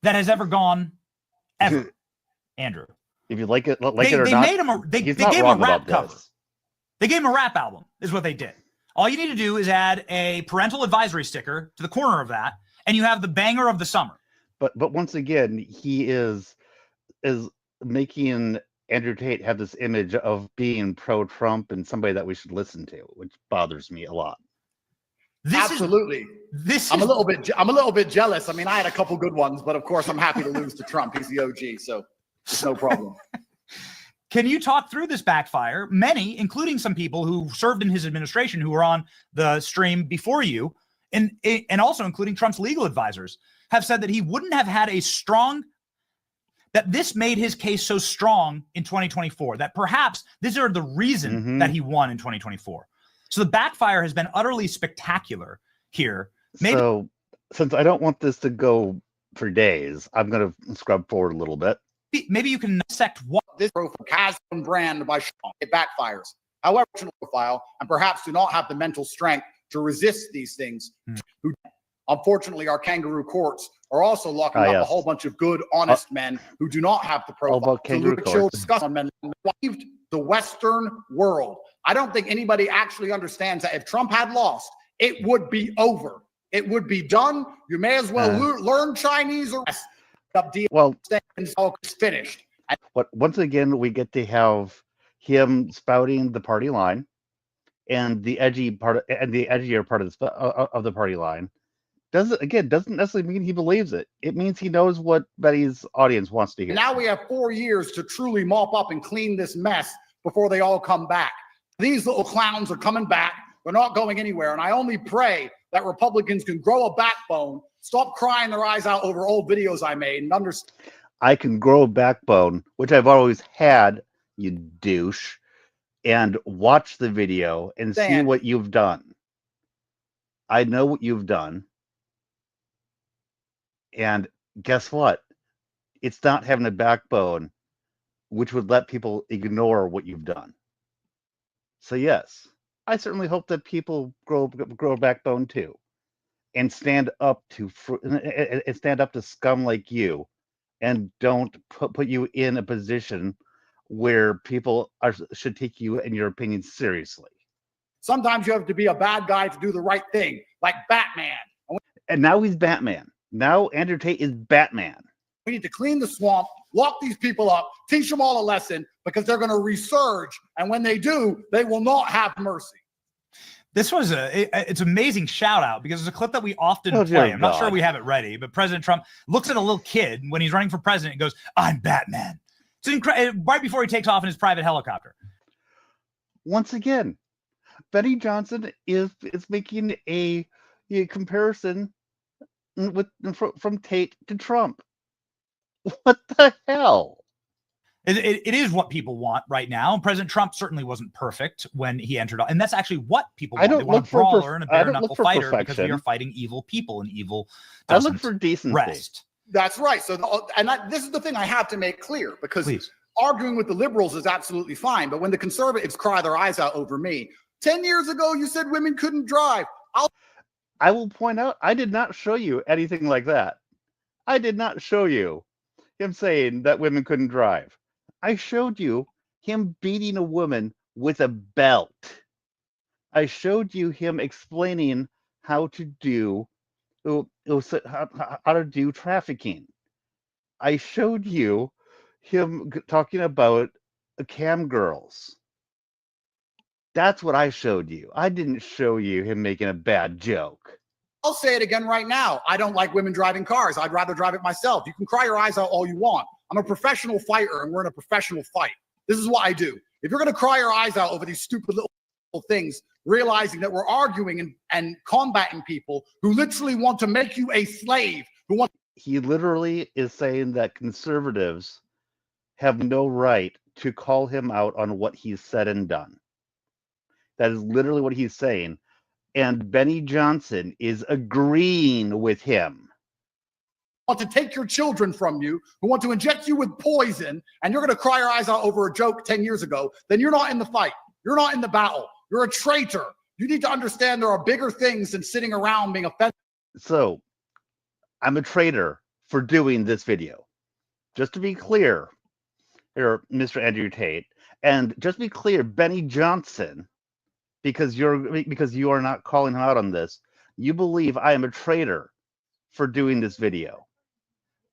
that has ever gone ever, Andrew. If you like it or not, they gave him a rap cover. They gave him a rap album, is what they did. All you need to do is add a parental advisory sticker to the corner of that, and you have the banger of the summer. But once again, he is making Andrew Tate have this image of being pro-Trump and somebody that we should listen to, which bothers me a lot. Absolutely. I'm a little bit jealous. I mean, I had a couple good ones, but of course I'm happy to lose to Trump. He's the OG, so it's no problem. Can you talk through this backfire? Many, including some people who served in his administration who were on the stream before you, and also including Trump's legal advisors, have said that he wouldn't have had that this made his case so strong in 2024, that perhaps these are the reason that he won in 2024. So the backfire has been utterly spectacular here. So since I don't want this to go for days, I'm going to scrub forward a little bit. Maybe you can dissect what this profile has been branded by Sean. It backfires. However, profile and perhaps do not have the mental strength to resist these things. Unfortunately, our kangaroo courts are also locking up a whole bunch of good, honest men who do not have the profile to discuss on men the Western world. I don't think anybody actually understands that if Trump had lost, it would be over. It would be done. You may as well learn Chinese or it's finished. But once again, we get to have him spouting the party line and the edgy part and the edgier part of the party line. Doesn't necessarily mean he believes it. It means he knows what Betty's audience wants to hear. Now we have 4 years to truly mop up and clean this mess before they all come back. These little clowns are coming back. They're not going anywhere. And I only pray that Republicans can grow a backbone, stop crying their eyes out over old videos I made, and understand. I can grow a backbone, which I've always had, you douche, and watch the video and see what you've done. I know what you've done. And guess what? It's not having a backbone, which would let people ignore what you've done. So yes, I certainly hope that people grow a backbone too, and stand up to scum like you, and don't put you in a position where people should take you and your opinions seriously. Sometimes you have to be a bad guy to do the right thing, like Batman. And now he's Batman. Now Andrew Tate is Batman. We need to clean the swamp, lock these people up, teach them all a lesson, because they're going to resurge. And when they do, they will not have mercy. This was it's amazing shout out, because it's a clip that we often play. I'm not sure we have it ready, but President Trump looks at a little kid when he's running for president and goes, "I'm Batman." It's incredible. Right before he takes off in his private helicopter. Once again, Benny Johnson is making a comparison from Tate to Trump. What the hell? It is what people want right now. President Trump certainly wasn't perfect when he entered, and that's actually what people want. They want a brawler and a bare knuckle fighter, because we are fighting evil people, and evil doesn't I look for decency. Rest. That's right. So, this is the thing I have to make clear, because arguing with the liberals is absolutely fine, but when the conservatives cry their eyes out over me, 10 years ago you said women couldn't drive. I will point out, I did not show you anything like that. I did not show you him saying that women couldn't drive. I showed you him beating a woman with a belt. I showed you him explaining how to do trafficking. I showed you him talking about cam girls. That's what I showed you. I didn't show you him making a bad joke. I'll say it again right now. I don't like women driving cars. I'd rather drive it myself. You can cry your eyes out all you want. I'm a professional fighter, and we're in a professional fight. This is what I do. If you're going to cry your eyes out over these stupid little things, realizing that we're arguing and combating people who literally want to make you a slave. He literally is saying that conservatives have no right to call him out on what he's said and done. That is literally what he's saying. And Benny Johnson is agreeing with him. Want to take your children from you, who want to inject you with poison, and you're going to cry your eyes out over a joke 10 years ago, then you're not in the fight. You're not in the battle. You're a traitor. You need to understand there are bigger things than sitting around being offended. So, I'm a traitor for doing this video. Just to be clear, here, Mr. Andrew Tate, and just be clear, Benny Johnson, because you are not calling him out on this, you believe I am a traitor for doing this video.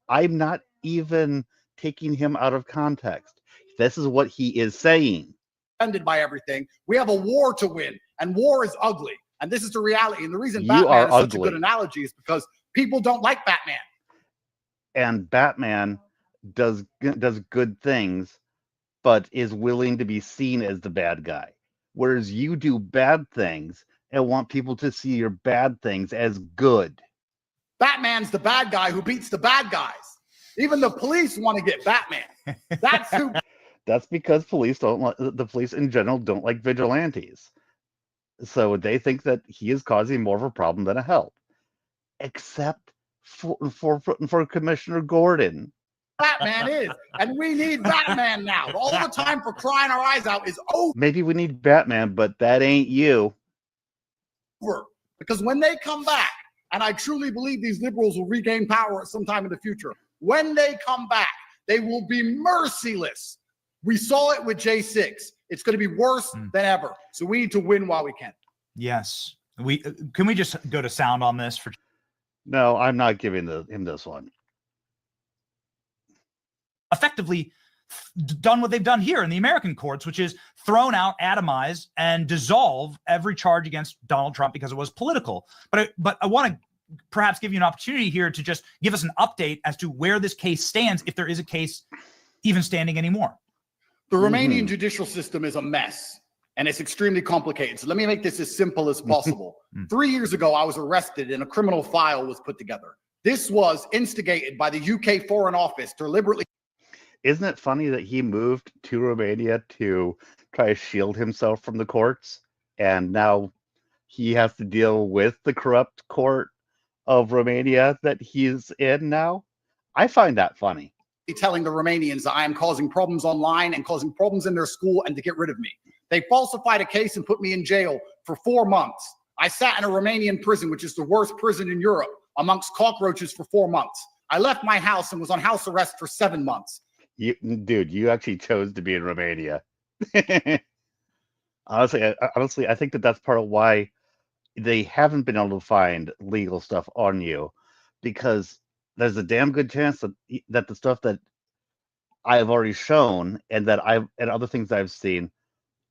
I'm not even taking him out of context. This is what he is saying. Offended by everything. We have a war to win, and war is ugly. And this is the reality. And the reason You Batman are is such ugly. a good analogy is because people don't like Batman. And Batman does good things, but is willing to be seen as the bad guy. Whereas you do bad things and want people to see your bad things as good. Batman's the bad guy who beats the bad guys. Even the police want to get Batman. That's who. That's because the police in general don't like vigilantes. So they think that he is causing more of a problem than a help. Except for Commissioner Gordon. Batman is. And we need Batman now. All the time for crying our eyes out is over. Maybe we need Batman, but that ain't you. Because when they come back, and I truly believe these liberals will regain power at some time in the future, when they come back, they will be merciless. We saw it with J6. It's going to be worse than ever. So we need to win while we can. Yes. Can we just go to sound on this? No, I'm not giving him this one. Effectively done what they've done here in the American courts, which is thrown out, atomize, and dissolve every charge against Donald Trump because it was political. But I want to perhaps give you an opportunity here to just give us an update as to where this case stands, if there is a case even standing anymore. The Romanian judicial system is a mess, and it's extremely complicated. So let me make this as simple as possible. 3 years ago, I was arrested and a criminal file was put together. This was instigated by the UK Foreign Office deliberately. Isn't it funny that he moved to Romania to try to shield himself from the courts, and now he has to deal with the corrupt court of Romania that he's in now? I find that funny. Telling the Romanians that I am causing problems online and causing problems in their school and to get rid of me. They falsified a case and put me in jail for 4 months. I sat in a Romanian prison, which is the worst prison in Europe, amongst cockroaches for 4 months. I left my house and was on house arrest for 7 months. You actually chose to be in Romania. Honestly, I think that's part of why they haven't been able to find legal stuff on you, because there's a damn good chance that the stuff that I have already shown and other things I've seen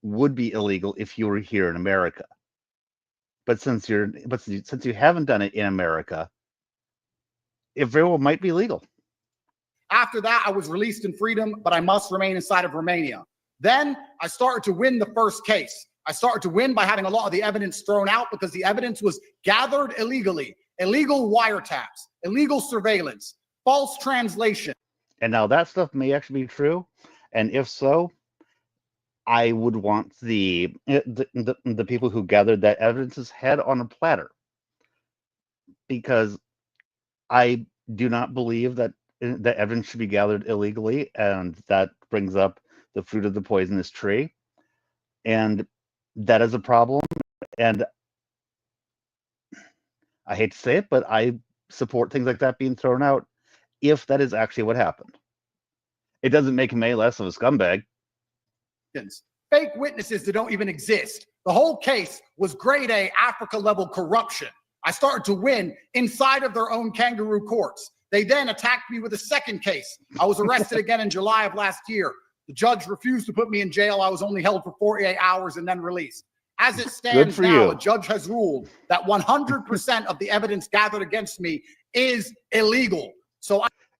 would be illegal if you were here in America. But since you haven't done it in America, it very well might be legal. After that, I was released in freedom, but I must remain inside of Romania. Then I started to win the first case. I started to win by having a lot of the evidence thrown out because the evidence was gathered illegally. Illegal wiretaps, illegal surveillance, false translation. And now that stuff may actually be true. And if so, I would want the people who gathered that evidence's head on a platter. Because I do not believe that evidence should be gathered illegally, and that brings up the fruit of the poisonous tree. And that is a problem. And I hate to say it, but I support things like that being thrown out if that is actually what happened. It doesn't make him any less of a scumbag. Fake witnesses that don't even exist. The whole case was grade A Africa level corruption. I started to win inside of their own kangaroo courts. They then attacked me with a second case. I was arrested again in July of last year. The judge refused to put me in jail. I was only held for 48 hours and then released. As it stands now, a judge has ruled that 100% of the evidence gathered against me is illegal.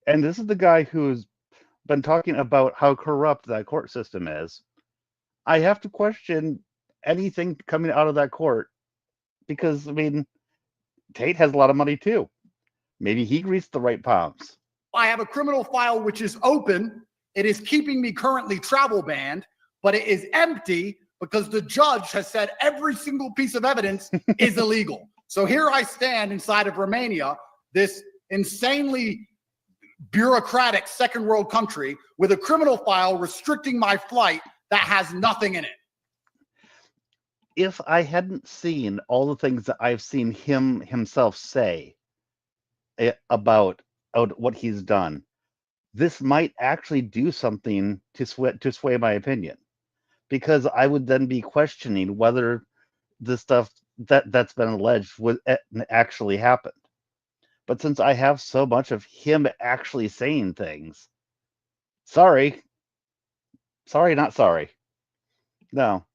And this is the guy who's been talking about how corrupt that court system is. I have to question anything coming out of that court because, I mean, Tate has a lot of money too. Maybe he greased the right palms. I have a criminal file which is open. It is keeping me currently travel banned, but it is empty because the judge has said every single piece of evidence is illegal. So here I stand inside of Romania, this insanely bureaucratic second world country with a criminal file restricting my flight that has nothing in it. If I hadn't seen all the things that I've seen himself say about what he's done, this might actually do something to sway my opinion, because I would then be questioning whether the stuff that's been alleged actually happened. But since I have so much of him actually saying things, sorry, Sorry, not sorry. No.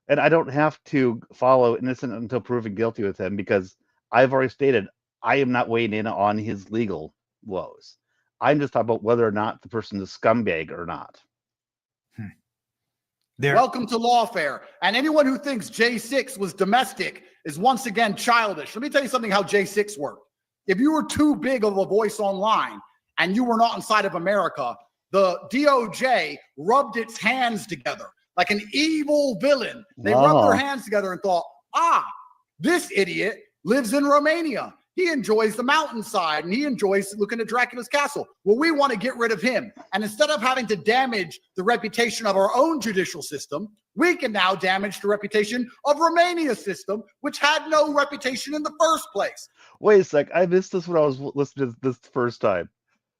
And I don't have to follow innocent until proven guilty with him because I've already stated I am not weighing in on his legal woes. I'm just talking about whether or not the person is a scumbag or not. Welcome to lawfare. And anyone who thinks J6 was domestic is once again childish. Let me tell you something how J6 worked. If you were too big of a voice online and you were not inside of America, the DOJ rubbed its hands together like an evil villain. They rubbed their hands together and thought, this idiot lives in Romania. He enjoys the mountainside and he enjoys looking at Dracula's castle. Well, we want to get rid of him. And instead of having to damage the reputation of our own judicial system, we can now damage the reputation of Romania's system, which had no reputation in the first place. Wait a sec. I missed this when I was listening to this the first time.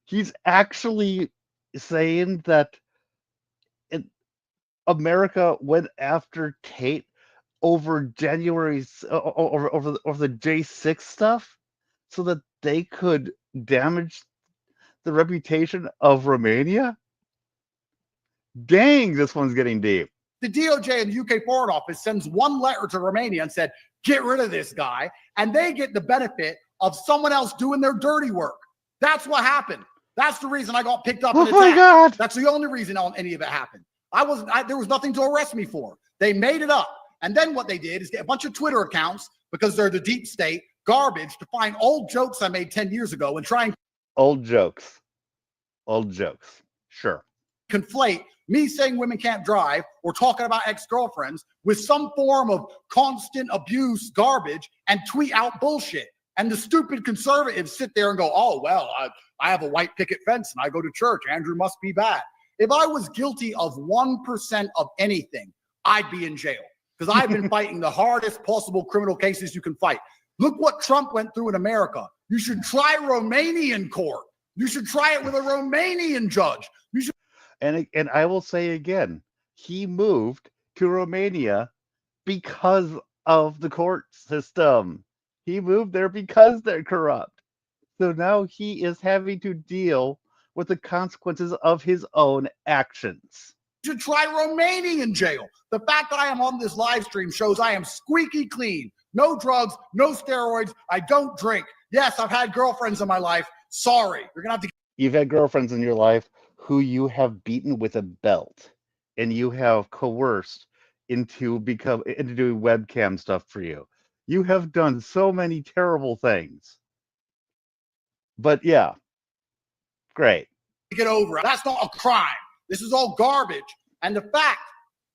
He's actually saying that America went after Tate over January's over the J6 stuff so that they could damage the reputation of Romania? Dang, this one's getting deep. The DOJ and the UK Foreign Office sends one letter to Romania and said, get rid of this guy, and they get the benefit of someone else doing their dirty work. That's what happened. That's the reason I got picked up and attacked. My God. That's the only reason any of it happened. There was nothing to arrest me for. They made it up. And then what they did is get a bunch of Twitter accounts, because they're the deep state, garbage, to find old jokes I made 10 years ago and try and old jokes. Sure. Conflate me saying women can't drive or talking about ex-girlfriends with some form of constant abuse garbage and tweet out bullshit. And the stupid conservatives sit there and go, oh, well, I have a white picket fence and I go to church. Andrew must be bad. If I was guilty of 1% of anything, I'd be in jail. Because I've been fighting the hardest possible criminal cases you can fight. Look what Trump went through in America. You should try Romanian court. You should try it with a Romanian judge. You should. And I will say again, he moved to Romania because of the court system. He moved there because they're corrupt. So now he is having to deal with the consequences of his own actions. You should try Romanian jail. The fact that I am on this live stream shows I am squeaky clean. No drugs, no steroids. I don't drink. Yes, I've had girlfriends in my life. Sorry. You're going to have to. You've had girlfriends in your life who you have beaten with a belt and you have coerced into doing webcam stuff for you. You have done so many terrible things. But yeah, great. Get over it. That's not a crime. This is all garbage. And the fact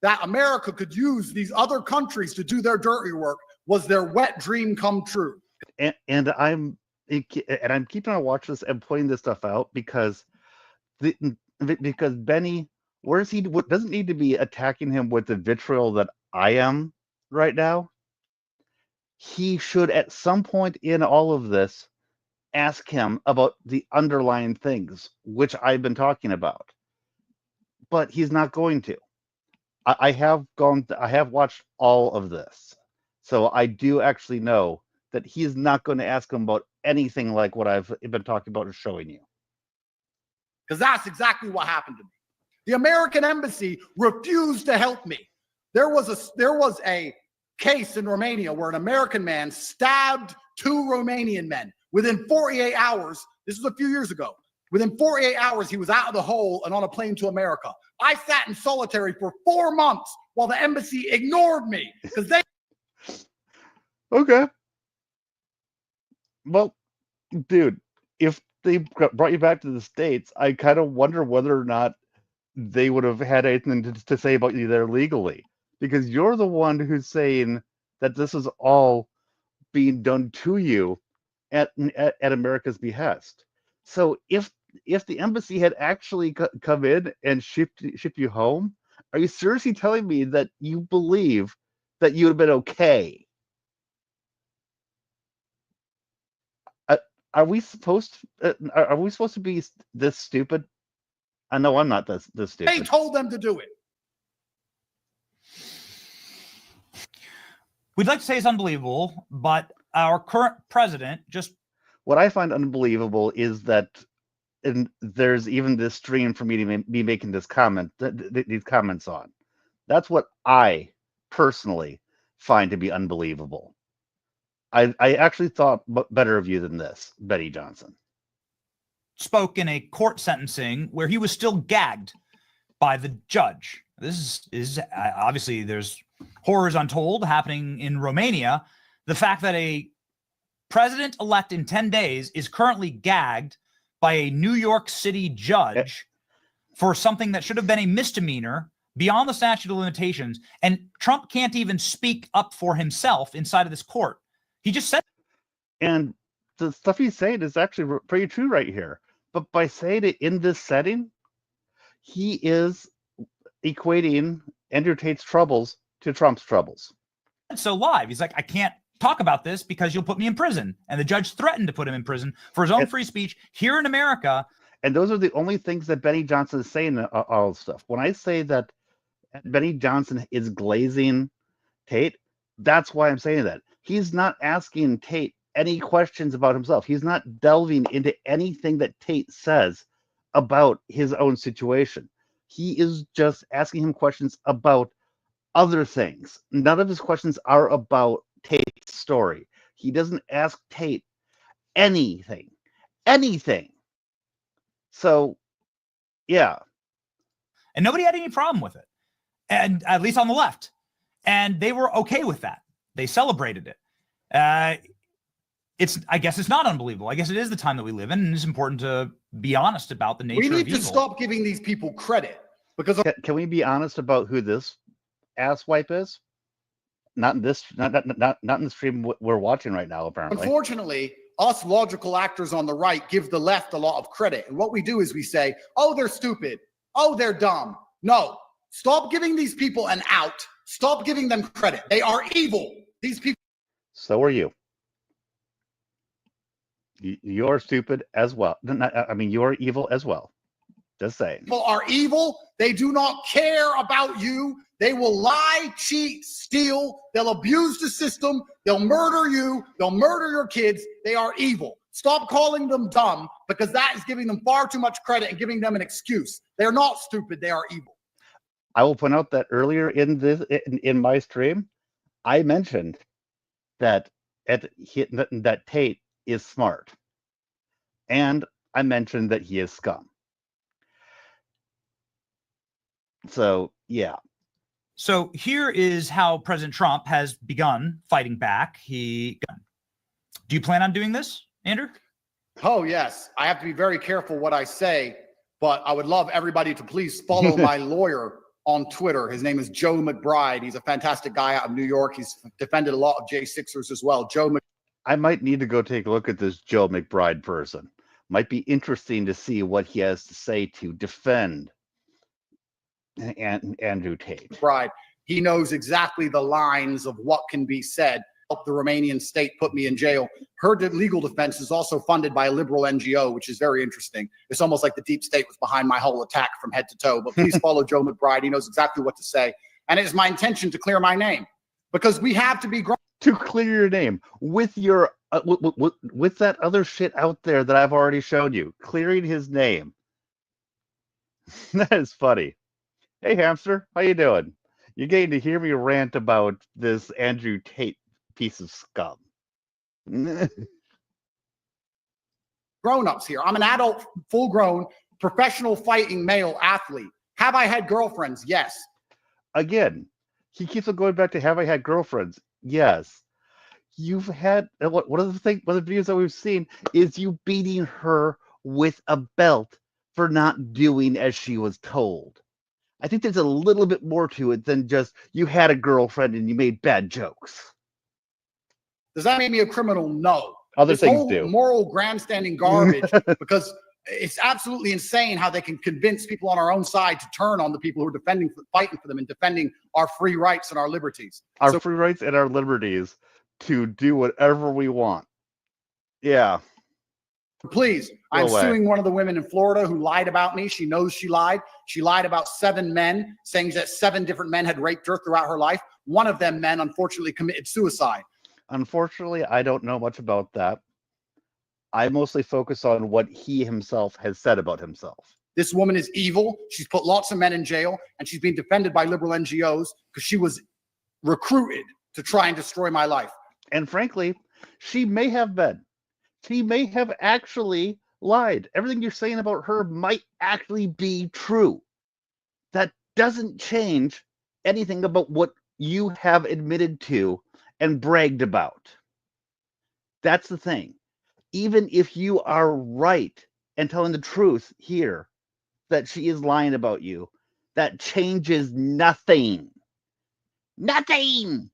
that America could use these other countries to do their dirty work was their wet dream come true. And I'm keeping on watching this and pointing this stuff out because Benny, doesn't need to be attacking him with the vitriol that I am right now. He should at some point in all of this ask him about the underlying things, which I've been talking about. But he's not going to. I have watched all of this. So I do actually know that he's not going to ask him about anything like what I've been talking about or showing you. Because that's exactly what happened to me. The American embassy refused to help me. There was a case in Romania where an American man stabbed 2 Romanian men. Within 48 hours, this was a few years ago, within 48 hours, he was out of the hole and on a plane to America. I sat in solitary for 4 months while the embassy ignored me because they. Okay. Well, dude, if they brought you back to the States, I kind of wonder whether or not they would have had anything to say about you there legally. Because you're the one who's saying that this is all being done to you at America's behest. So if the embassy had actually come in and shipped you home, are you seriously telling me that you believe that you would have been okay? Are we supposed to be this stupid? I know I'm not this stupid. They told them to do it. We'd like to say it's unbelievable, but our current president just. What I find unbelievable is that and there's even this stream for me to be making this comment, these comments on. That's what I personally find to be unbelievable. I actually thought better of you than this, Betty Johnson. Spoke in a court sentencing where he was still gagged by the judge. This is obviously, there's horrors untold happening in Romania. The fact that a president-elect in 10 days is currently gagged by a New York City judge for something that should have been a misdemeanor beyond the statute of limitations, and Trump can't even speak up for himself inside of this court. He just said, and the stuff he's saying is actually pretty true right here. But by saying it in this setting, he is equating Andrew Tate's troubles to Trump's troubles. So live, he's like, I can't talk about this because you'll put me in prison. And the judge threatened to put him in prison for his own free speech here in America. And those are the only things that Benny Johnson is saying, all this stuff. When I say that Benny Johnson is glazing Tate, that's why I'm saying that. He's not asking Tate any questions about himself. He's not delving into anything that Tate says about his own situation. He is just asking him questions about other things. None of his questions are about Tate's story. He doesn't ask Tate anything. So, yeah. And nobody had any problem with it. And at least on the left. And they were okay with that. They celebrated it. I guess it's not unbelievable. I guess it is the time that we live in, and it's important to be honest about the nature of evil. We need to stop giving these people credit, because can we be honest about who this asswipe is? Not in this, not in the stream we're watching right now, apparently. Unfortunately, us logical actors on the right give the left a lot of credit. And what we do is we say, oh, they're stupid. Oh, they're dumb. No, stop giving these people an out. Stop giving them credit. They are evil. These people. So are you. You're stupid as well. I mean, you're evil as well. Just saying. People are evil. They do not care about you. They will lie, cheat, steal. They'll abuse the system. They'll murder you. They'll murder your kids. They are evil. Stop calling them dumb, because that is giving them far too much credit and giving them an excuse. They're not stupid. They are evil. I will point out that earlier in my stream, I mentioned that that Tate is smart, and I mentioned that he is scum. So yeah. So here is how President Trump has begun fighting back. Do you plan on doing this, Andrew? Oh yes, I have to be very careful what I say, but I would love everybody to please follow my lawyer on Twitter. His name is Joe McBride. He's a fantastic guy out of New York. He's defended a lot of J6ers as well. I might need to go take a look at this Joe McBride person. Might be interesting to see what he has to say to defend Andrew Tate. McBride. He knows exactly the lines of what can be said. Help the Romanian state put me in jail. Her legal defense is also funded by a liberal NGO, which is very interesting. It's almost like the deep state was behind my whole attack from head to toe. But please follow Joe McBride. He knows exactly what to say. And it is my intention to clear my name, because we have to be to clear your name with your with that other shit out there that I've already shown you. Clearing his name. That is funny. Hey hamster, how you doing? You're getting to hear me rant about this Andrew Tate piece of scum. Grown-ups here. I'm an adult, full-grown, professional fighting male athlete. Have I had girlfriends? Yes. Again, he keeps on going back to have I had girlfriends? Yes. You've had one of the videos that we've seen is you beating her with a belt for not doing as she was told. I think there's a little bit more to it than just you had a girlfriend and you made bad jokes. Does that make me a criminal? No. Other this things whole do. Moral grandstanding garbage, because it's absolutely insane how they can convince people on our own side to turn on the people who are fighting for them and defending our free rights and our liberties. Our free rights and our liberties to do whatever we want. Yeah. Please, I'm suing one of the women in Florida who lied about me. She knows she lied. She lied about 7 men, saying that 7 different men had raped her throughout her life. One of them men, unfortunately, committed suicide. Unfortunately, I don't know much about that. I mostly focus on what he himself has said about himself. This woman is evil. She's put lots of men in jail, and she's being defended by liberal NGOs because she was recruited to try and destroy my life. And frankly, she may have been. She may have actually lied. Everything you're saying about her might actually be true. That doesn't change anything about what you have admitted to and bragged about. That's the thing. Even if you are right and telling the truth here, that she is lying about you, that changes nothing. Nothing.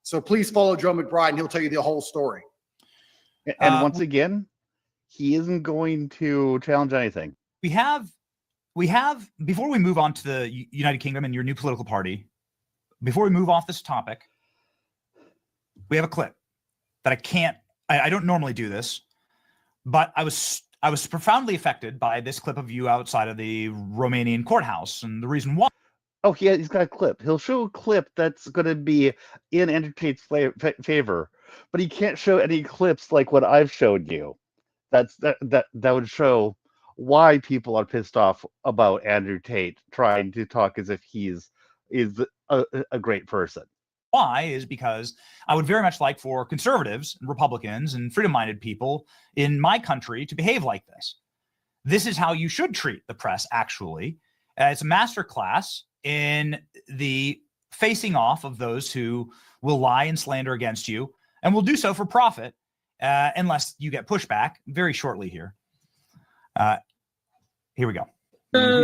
So please follow Joe McBride and he'll tell you the whole story. And once again, he isn't going to challenge anything. We have, before we move on to the United Kingdom and your new political party, before we move off this topic, we have a clip that I don't normally do this, but I was profoundly affected by this clip of you outside of the Romanian courthouse. And the reason why. Oh, he's got a clip. He'll show a clip that's going to be in Andrew Tate's favor, but he can't show any clips like what I've showed you. That would show why people are pissed off about Andrew Tate trying to talk as if he's a great person. Why is because I would very much like for conservatives and Republicans and freedom-minded people in my country to behave like this. This is how you should treat the press, actually. It's a masterclass in the facing off of those who will lie and slander against you and will do so for profit, unless you get pushback very shortly here. Here we go.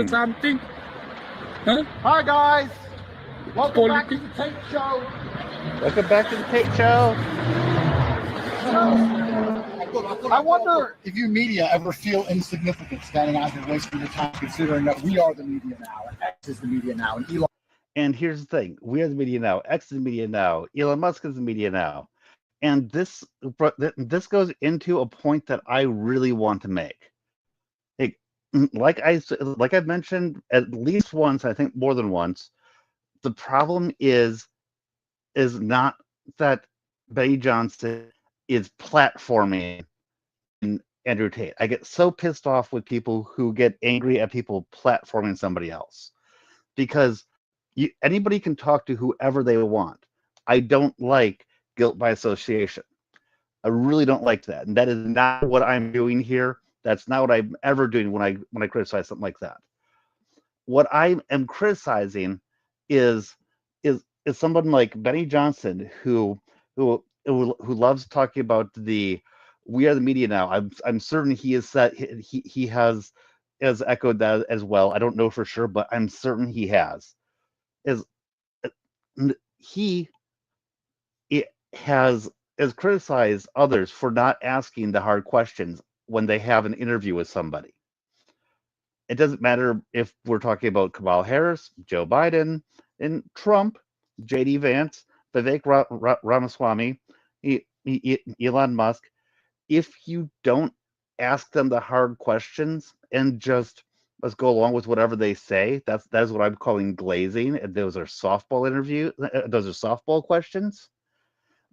Something. Huh? Hi, guys. Welcome back to the Tate Show. Welcome back to the Tate Show. I wonder if you media ever feel insignificant standing out here wasting your time, considering that we are the media now, and X is the media now, and Elon. And here's the thing: we are the media now. X is the media now. Elon Musk is the media now. And this goes into a point that I really want to make. Like I've mentioned at least once, I think more than once. The problem is not that Betty Johnson is platforming Andrew Tate. I get so pissed off with people who get angry at people platforming somebody else, because anybody can talk to whoever they want. I don't like guilt by association. I really don't like that, and that is not what I'm doing here. That's not what I'm ever doing when I criticize something like that. What I am criticizing is someone like Benny Johnson who loves talking about we are the media now. I'm certain he has said he has echoed that as well. I don't know for sure, but I'm certain he has. He has criticized others for not asking the hard questions when they have an interview with somebody. It doesn't matter if we're talking about Kamala Harris, Joe Biden, and Trump, J.D. Vance, Vivek Ramaswamy, Elon Musk. If you don't ask them the hard questions and just let's go along with whatever they say, that is what I'm calling glazing. And those are softball interviews. Those are softball questions.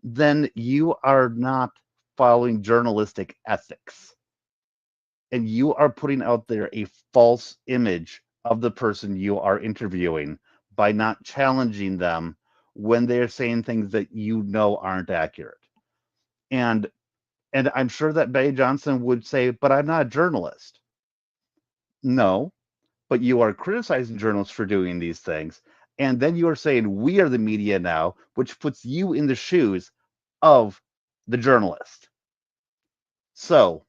Then you are not following journalistic ethics. And you are putting out there a false image of the person you are interviewing by not challenging them when they're saying things that you know aren't accurate. And I'm sure that Betty Johnson would say, but I'm not a journalist. No, but you are criticizing journalists for doing these things. And then you are saying we are the media now, which puts you in the shoes of the journalist. So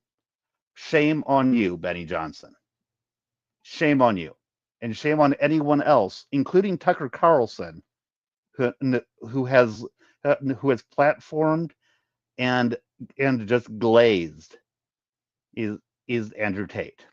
shame on you, Benny Johnson. Shame on you. And shame on anyone else, including Tucker Carlson, who has platformed and just glazed is Andrew Tate.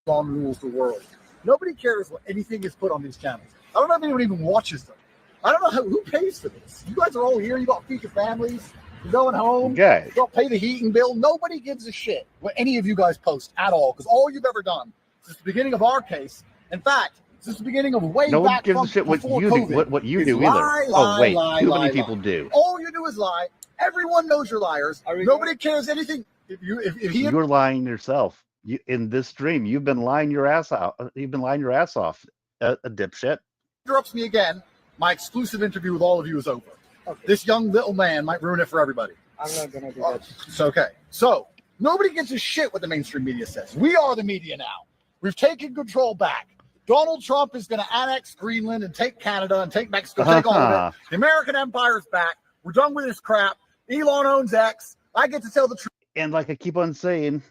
Long rules the world. Nobody cares what anything is put on these channels. I don't know if anyone even watches them. I don't know who pays for this. You guys are all here. You got to feed your families. You're going home. Okay. You got to pay the heating bill. Nobody gives a shit what any of you guys post at all, because all you've ever done since the beginning of our case, in fact, since the beginning of way no back one gives from a shit what you COVID, do. What you do lie, either. lie, Oh wait, lie, too lie, many lie. people do. All you do is lie. Everyone knows you're liars. Nobody cares anything. You're lying yourself. In this stream, you've been lying your ass out. You've been lying your ass off, a dipshit. Interrupts me again, my exclusive interview with all of you is over. Okay. This young little man might ruin it for everybody. I'm not gonna do that. It's okay. So nobody gives a shit what the mainstream media says. We are the media now. We've taken control back. Donald Trump is going to annex Greenland and take Canada and take Mexico, take all of it. The American empire is back. We're done with this crap. Elon owns X. I get to tell the truth. And like I keep on saying,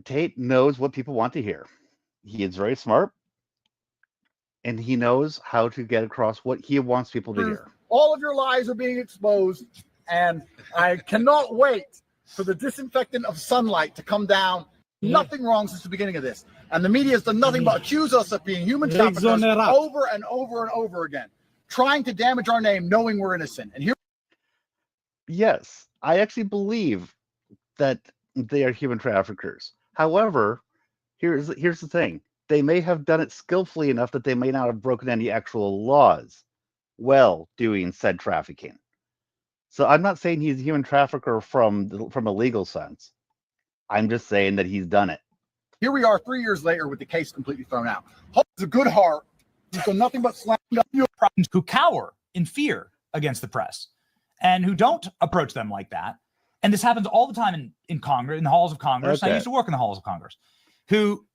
Tate knows what people want to hear. He is very smart, and he knows how to get across what he wants people to hear. All of your lies are being exposed, and I cannot wait for the disinfectant of sunlight to come down. Nothing wrong since the beginning of this. And the media has done nothing but accuse us of being human traffickers over and over and over again, trying to damage our name, knowing we're innocent. And here, yes, I actually believe that they are human traffickers. However, here's the thing. They may have done it skillfully enough that they may not have broken any actual laws while doing said trafficking. So I'm not saying he's a human trafficker from a legal sense. I'm just saying that he's done it. Here we are 3 years later with the case completely thrown out. Hope is a good heart. He's done nothing but slam who cower in fear against the press and who don't approach them like that. And this happens all the time in Congress, in the halls of Congress. Okay. I used to work in the halls of Congress, who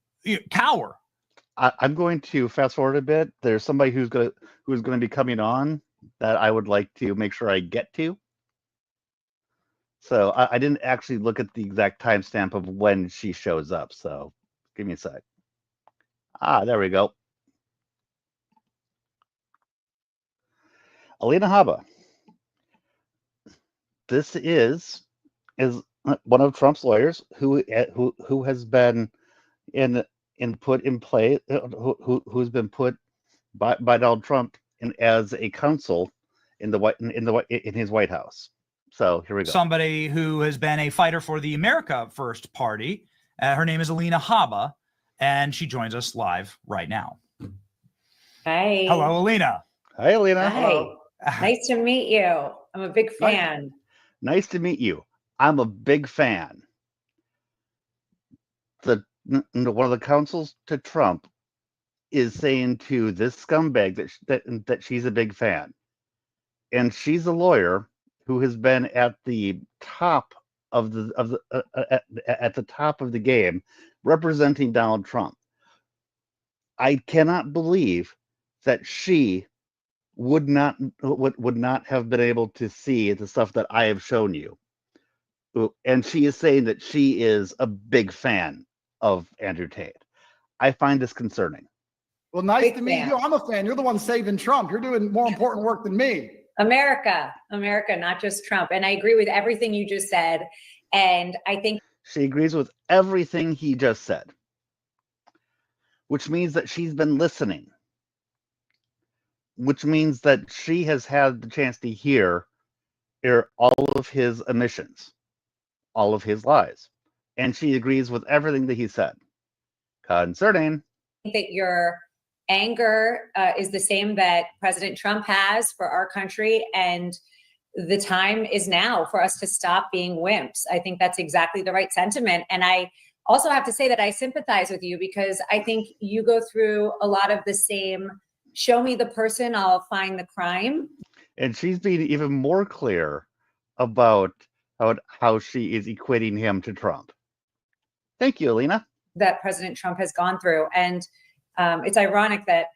cower. I'm going to fast forward a bit. There's somebody who's going to be coming on that I would like to make sure I get to. So I didn't actually look at the exact timestamp of when she shows up. So give me a sec. There we go. Alina Habba. This is one of Trump's lawyers who has been put in play, who's been put by Donald Trump as a counsel in his White House. So here we go. Somebody who has been a fighter for the America First Party. Her name is Alina Habba, and she joins us live right now. Hi. Hello, Alina. Hi, Alina. Hi. Hello. Nice to meet you. I'm a big fan. Nice to meet you. I'm a big fan. One of the counsels to Trump is saying to this scumbag that she's a big fan, and she's a lawyer who has been at the top of the top of the game, representing Donald Trump. I cannot believe that she would not have been able to see the stuff that I have shown you. And she is saying that she is a big fan of Andrew Tate. I find this concerning. Well, nice to meet you. I'm a fan. You're the one saving Trump. You're doing more important work than me. America, not just Trump. And I agree with everything you just said. And I think she agrees with everything he just said, which means that she's been listening, which means that she has had the chance to hear all of his omissions, all of his lies, and she agrees with everything that he said. Concerning that your anger is the same that President Trump has for our country, and the time is now for us to stop being wimps. I think that's exactly the right sentiment. And I also have to say that I sympathize with you, because I think you go through a lot of the same, show me the person, I'll find the crime. And she's being even more clear about how she is equating him to Trump. Thank you, Alina. That President Trump has gone through. And it's ironic that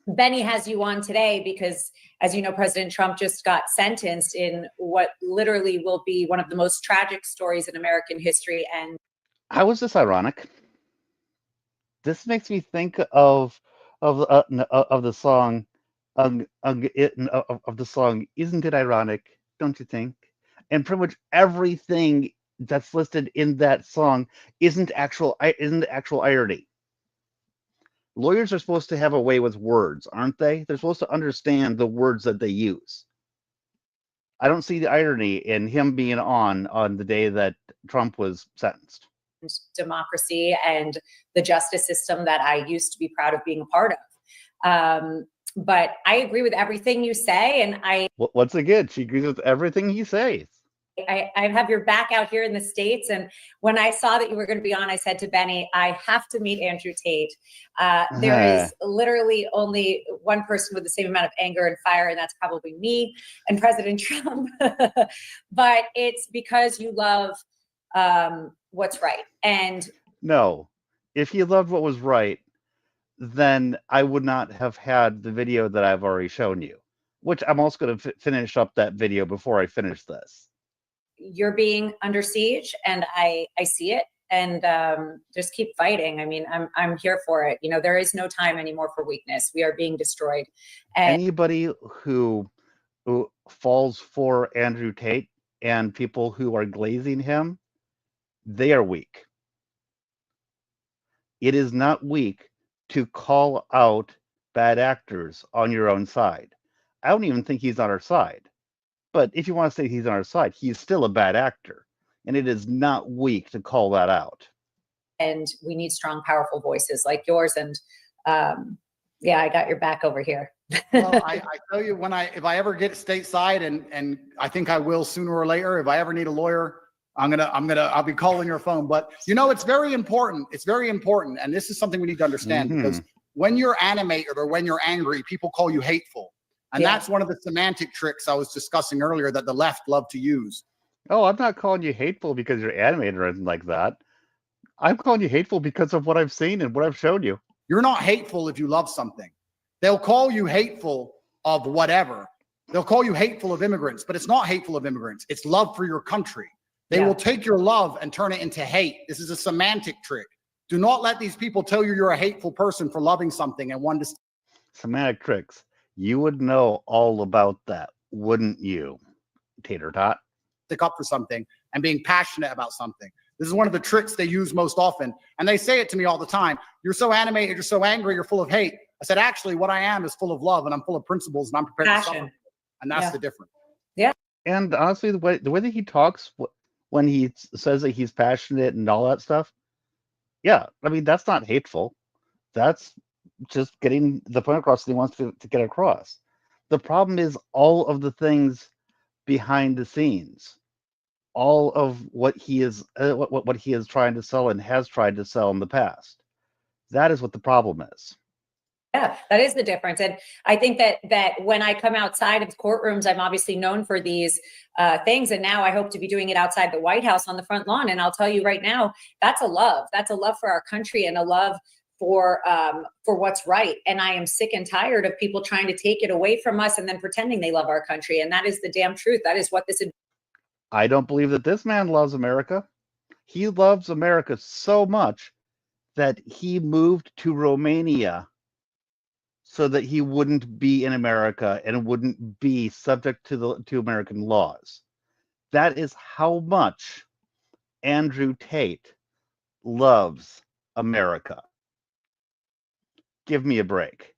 Benny has you on today because, as you know, President Trump just got sentenced in what literally will be one of the most tragic stories in American history. And how is this ironic? This makes me think of the song "Isn't It Ironic? Don't you think?" And pretty much everything that's listed in that song isn't actual irony. Lawyers are supposed to have a way with words, aren't they? They're supposed to understand the words that they use. I don't see the irony in him being on the day that Trump was sentenced. Democracy and the justice system that I used to be proud of being a part of. But I agree with everything you say. And once again, she agrees with everything he says. I have your back out here in the States. And when I saw that you were going to be on, I said to Benny, I have to meet Andrew Tate. There is literally only one person with the same amount of anger and fire, and that's probably me and President Trump. But it's because you love what's right. And no, if he loved what was right, then I would not have had the video that I've already shown you, which I'm also going to finish up that video before I finish this. You're being under siege, and I see it, and just keep fighting. I mean, I'm here for it. You know, there is no time anymore for weakness. We are being destroyed. And anybody who falls for Andrew Tate and people who are glazing him, they are weak. It is not weak to call out bad actors on your own side. I don't even think he's on our side. But if you want to say he's on our side, he's still a bad actor. And it is not weak to call that out. And we need strong, powerful voices like yours. And yeah, I got your back over here. Well, I tell you, if I ever get stateside, and I think I will sooner or later, if I ever need a lawyer, I'll be calling your phone. But you know, it's very important. It's very important. And this is something we need to understand, because when you're animated or when you're angry, people call you hateful. And that's one of the semantic tricks I was discussing earlier that the left love to use. Oh, I'm not calling you hateful because you're animated or anything like that. I'm calling you hateful because of what I've seen and what I've shown you. You're not hateful if you love something. They'll call you hateful of whatever. They'll call you hateful of immigrants, but it's not hateful of immigrants. It's love for your country. They will take your love and turn it into hate. This is a semantic trick. Do not let these people tell you you're a hateful person for loving something and one to... Semantic tricks. You would know all about that, wouldn't you, Tater Tot? Stick up for something and being passionate about something. This is one of the tricks they use most often. And they say it to me all the time. You're so animated, you're so angry, you're full of hate. I said, actually, what I am is full of love, and I'm full of principles, and I'm prepared to suffer. And that's the difference. Yeah. And honestly, the way that he talks when he says that he's passionate and all that stuff, yeah, I mean, that's not hateful. That's just getting the point across that he wants to get across. The problem is all of the things behind the scenes, all of what he is what he is trying to sell and has tried to sell in the past. That is what the problem is. Yeah, that is the difference. And I think that when I come outside of courtrooms, I'm obviously known for these things. And now I hope to be doing it outside the White House on the front lawn. And I'll tell you right now, that's a love. That's a love for our country and a love for what's right. And I am sick and tired of people trying to take it away from us and then pretending they love our country. And that is the damn truth. That is what this is. I don't believe that this man loves America. He loves America so much that he moved to Romania so that he wouldn't be in America and wouldn't be subject to American laws. That is how much Andrew Tate loves America. Give me a break.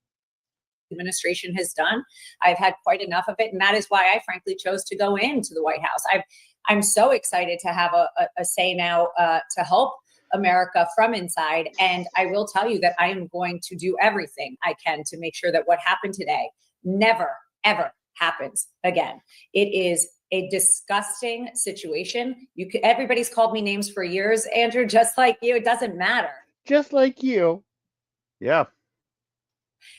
Administration has done. I've had quite enough of it. And that is why I frankly chose to go into the White House. I'm so excited to have a say now to help America from inside. And I will tell you that I am going to do everything I can to make sure that what happened today never, ever happens again. It is a disgusting situation. Everybody's called me names for years, Andrew, just like you. It doesn't matter. Just like you. Yeah.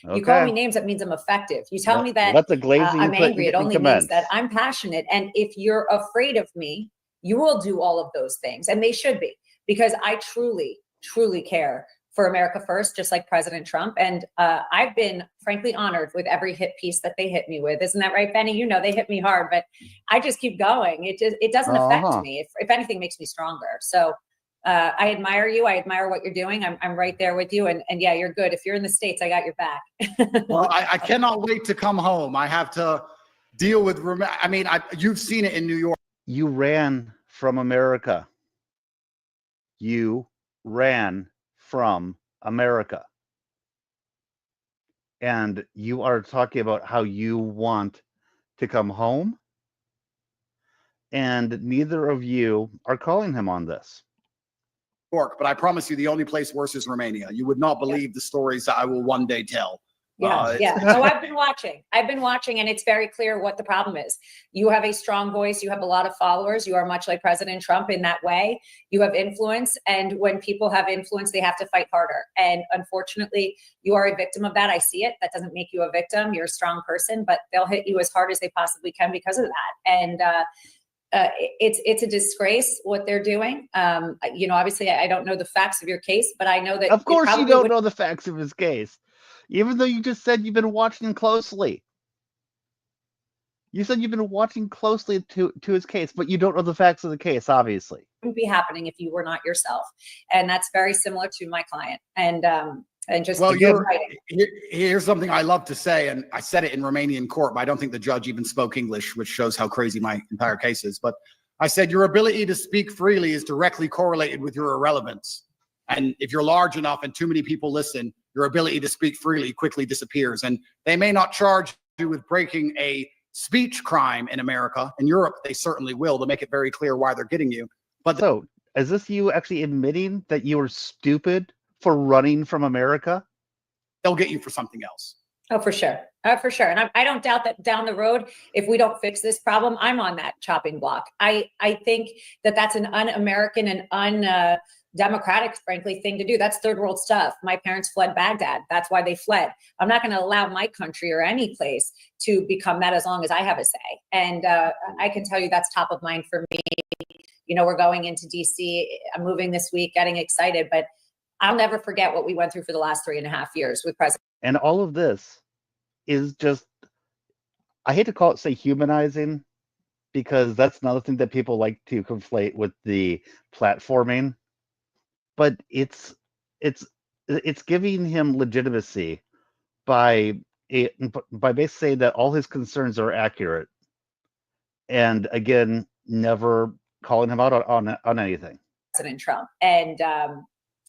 Okay. You call me names, that means I'm effective. You tell me that I'm angry, it only means that I'm passionate. And if you're afraid of me, you will do all of those things. And they should be, because I truly, truly care for America first, just like President Trump. And I've been frankly honored with every hit piece that they hit me with. Isn't that right, Benny? You know, they hit me hard, but I just keep going. It doesn't affect me. If anything, it makes me stronger. So I admire you. I admire what you're doing. I'm right there with you. And yeah, you're good. If you're in the States, I got your back. Well, I cannot wait to come home. I have to deal with, I mean, you've seen it in New York. You ran from America. You ran from America. And you are talking about how you want to come home. And neither of you are calling him on this. But I promise you, the only place worse is Romania. You would not believe the stories that I will one day tell Yeah. Oh, I've been watching, and it's very clear what the problem is. You have a strong voice. You have a lot of followers. You are much like President Trump in that way. You have influence. And when people have influence, they have to fight harder. And unfortunately, you are a victim of that. I see it. That doesn't make you a victim. You're a strong person, but they'll hit you as hard as they possibly can because of that. And, it's a disgrace what they're doing. Obviously I don't know the facts of your case, but I know that. Of course you don't know the facts of his case. Even though you just said you've been watching closely. You said you've been watching closely to his case, but you don't know the facts of the case, obviously. It wouldn't be happening if you were not yourself. And that's very similar to my client. And just here's something I love to say, and I said it in Romanian court, but I don't think the judge even spoke English, which shows how crazy my entire case is. But I said, your ability to speak freely is directly correlated with your irrelevance. And if you're large enough and too many people listen, your ability to speak freely quickly disappears. And they may not charge you with breaking a speech crime in America. In Europe, they certainly will, to make it very clear why they're getting you. But so, is this you actually admitting that you were stupid for running from America? They'll get you for something else. Oh, for sure. For sure. And I don't doubt that down the road, if we don't fix this problem, I'm on that chopping block. I think that that's an un-American and undemocratic, frankly, thing to do. That's third world stuff. My parents fled Baghdad. That's why they fled. I'm not going to allow my country or any place to become that as long as I have a say. And I can tell you that's top of mind for me. We're going into DC. I'm moving this week, getting excited, but I'll never forget what we went through for the last 3.5 years with President. And all of this is just, I hate to say humanizing, because that's another thing that people like to conflate with the platforming. But it's giving him legitimacy by basically saying that all his concerns are accurate, and again, never calling him out on anything. President Trump, and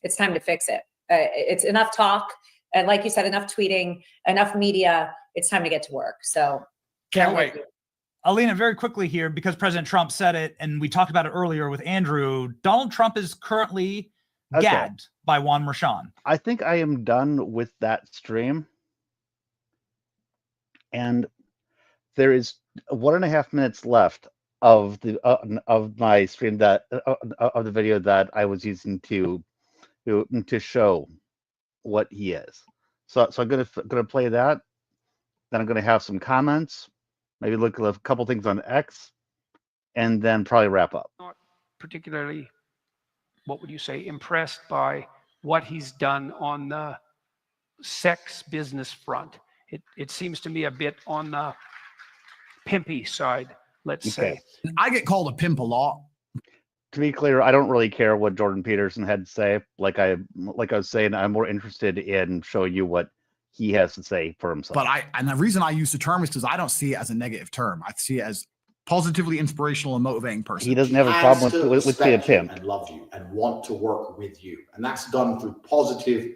it's time to fix it. It's enough talk, and like you said, enough tweeting, enough media. It's time to get to work. So can't wait. Alina, very quickly here, because President Trump said it, and we talked about it earlier with Andrew, Donald Trump is currently gagged by Juan Merchan. I think I am done with that stream. And there is 1.5 minutes left of the of my stream that of the video that I was using to show what he is. So I'm gonna play that. Then I'm gonna have some comments, maybe look at a couple things on X, and then probably wrap up. Not particularly, what would you say, impressed by what he's done on the sex business front. It seems to me a bit on the pimpy side, let's say. I get called a pimp a lot. To be clear, I don't really care what Jordan Peterson had to say. Like I was saying, I'm more interested in showing you what he has to say for himself. But the reason I use the term is because I don't see it as a negative term. I see it as positively inspirational and motivating person. He doesn't have a problem with being a pimp. And love you and want to work with you. And that's done through positively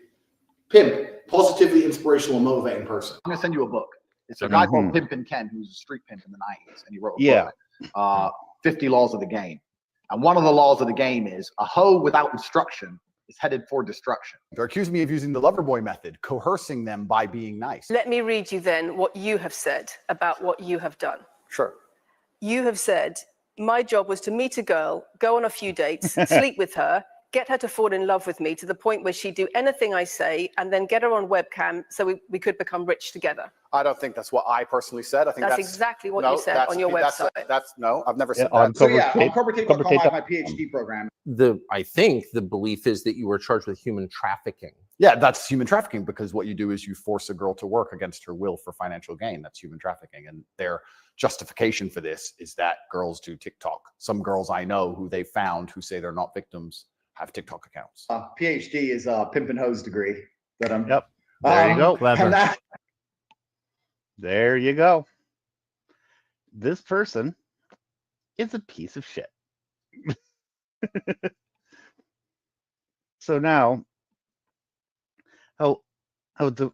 inspirational and motivating person. I'm going to send you a book. It's a guy called Pimpin' Ken, who's a street pimp in the 90s. And he wrote a book, 50 Laws of the Game. And one of the laws of the game is a hoe without instruction is headed for destruction. They're accusing me of using the Loverboy method, coercing them by being nice. Let me read you then what you have said about what you have done. Sure. You have said, my job was to meet a girl, go on a few dates, sleep with her, get her to fall in love with me to the point where she'd do anything I say, and then get her on webcam so we could become rich together. I don't think that's what I personally said. I think that's exactly what you said on your website. No, I've never said that. So yeah, on CobraTate.com, I have my PhD program. I think the belief is that you were charged with human trafficking. Yeah, that's human trafficking, because what you do is you force a girl to work against her will for financial gain. That's human trafficking. And their justification for this is that girls do TikTok. Some girls I know who they found who say they're not victims have TikTok accounts. PhD is a pimp and hose degree that I'm. Yep. There you go. Clever. There you go. This person is a piece of shit. So now, the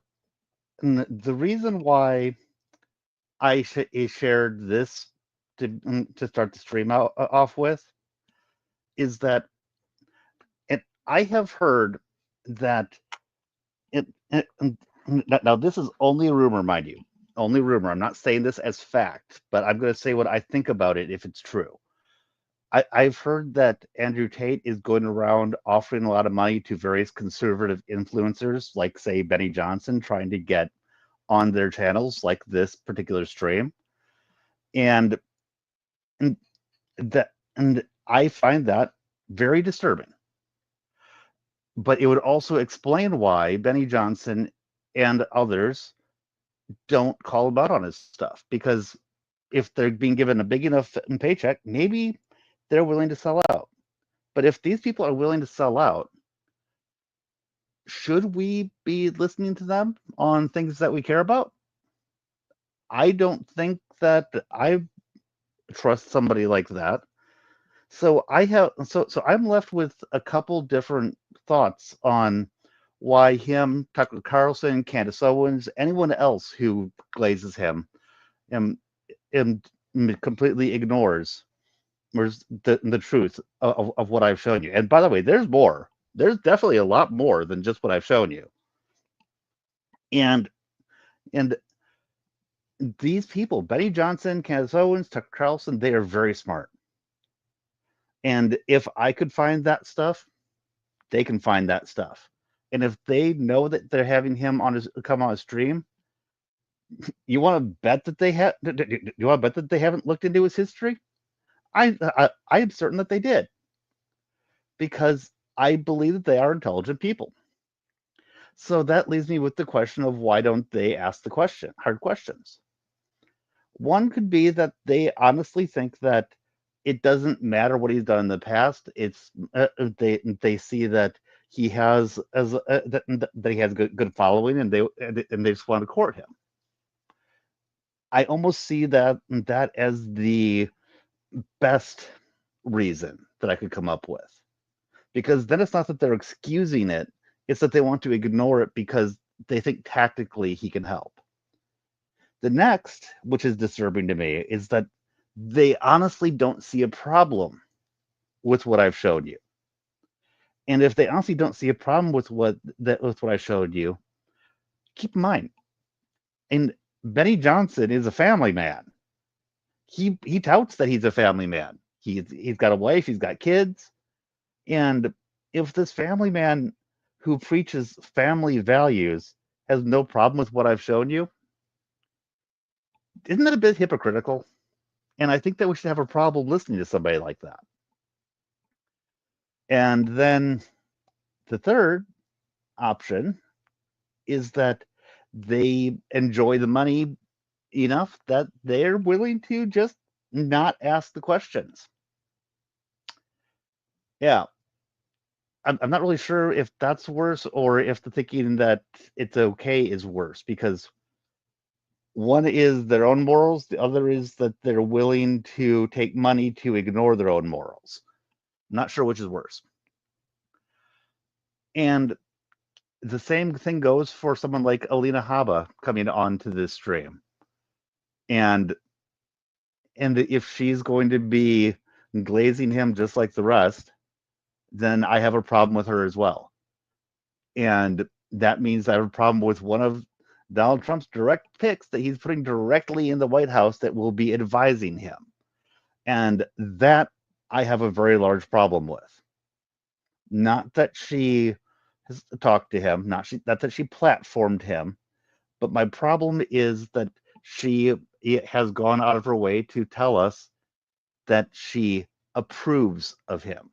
reason why I shared this to start the stream off with is that I have heard that Now, this is only a rumor, mind you. Only rumor. I'm not saying this as fact, but I'm going to say what I think about it if it's true. I've heard that Andrew Tate is going around offering a lot of money to various conservative influencers, like, say, Benny Johnson, trying to get on their channels, like this particular stream. And I find that very disturbing. But it would also explain why Benny Johnson and others don't call him out on his stuff, because if they're being given a big enough paycheck, maybe they're willing to sell out. But if these people are willing to sell out, should we be listening to them on things that we care about? I don't think that I trust somebody like that. So I'm left with a couple different thoughts on why him, Tucker Carlson, Candace Owens, anyone else who glazes him, and completely ignores the truth of what I've shown you. And by the way, there's more. There's definitely a lot more than just what I've shown you. And these people, Benny Johnson, Candace Owens, Tucker Carlson, they are very smart. And if I could find that stuff, they can find that stuff. And if they know that they're having him come on a stream, you want to bet that they have? You want to bet that they haven't looked into his history? I am certain that they did, because I believe that they are intelligent people. So that leaves me with the question of, why don't they ask the hard questions? One could be that they honestly think that it doesn't matter what he's done in the past. It's they see that he has that he has good following, and they just want to court him. I almost see that as the best reason that I could come up with, because then it's not that they're excusing it, it's that they want to ignore it because they think tactically he can help. The next, which is disturbing to me, is that they honestly don't see a problem with what I've showed you. And if they honestly don't see a problem with what I showed you, keep in mind, and Benny Johnson is a family man. He touts that he's a family man. He's got a wife, he's got kids. And if this family man who preaches family values has no problem with what I've shown you, isn't that a bit hypocritical? And I think that we should have a problem listening to somebody like that. And then the third option is that they enjoy the money enough that they're willing to just not ask the questions. Yeah. I'm not really sure if that's worse, or if the thinking that it's okay is worse, because one is their own morals, the other is that they're willing to take money to ignore their own morals. I'm not sure which is worse. And the same thing goes for someone like Alina Habba coming onto this stream. And if she's going to be glazing him just like the rest, then I have a problem with her as well. And that means I have a problem with one of Donald Trump's direct picks that he's putting directly in the White House that will be advising him. And that I have a very large problem with. Not that she has talked to him, not that she platformed him, but my problem is that she has gone out of her way to tell us that she approves of him.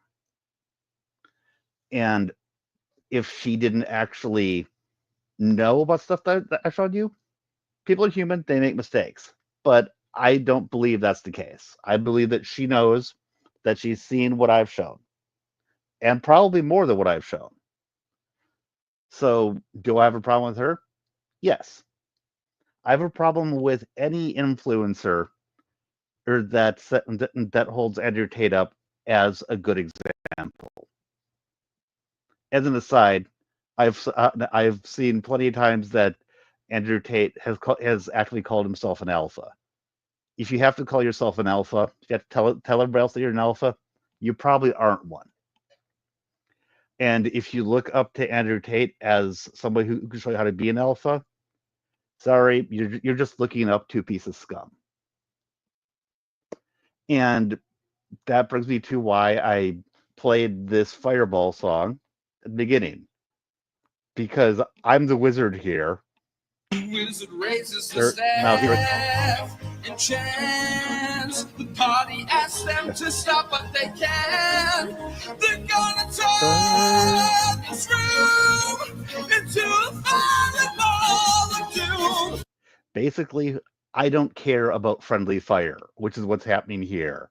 And if she didn't actually know about stuff that I showed you, people are human, they make mistakes. But I don't believe that's the case. I believe that she knows, that she's seen what I've shown, and probably more than what I've shown. So do I have a problem with her? Yes. I have a problem with any influencer or that holds Andrew Tate up as a good example. As an aside, I've seen plenty of times that Andrew Tate has actually called himself an alpha. If you have to call yourself an alpha, if you have to tell everybody else that you're an alpha, you probably aren't one. And if you look up to Andrew Tate as somebody who can show you how to be an alpha, sorry, you're just looking up to a piece of scum. And that brings me to why I played this Fireball song at the beginning. Because I'm the wizard here. Wizard raises the staff and chants. The party asks them to stop, but they can't. They're gonna turn this room into a fireball of doom. Basically, I don't care about friendly fire, which is what's happening here.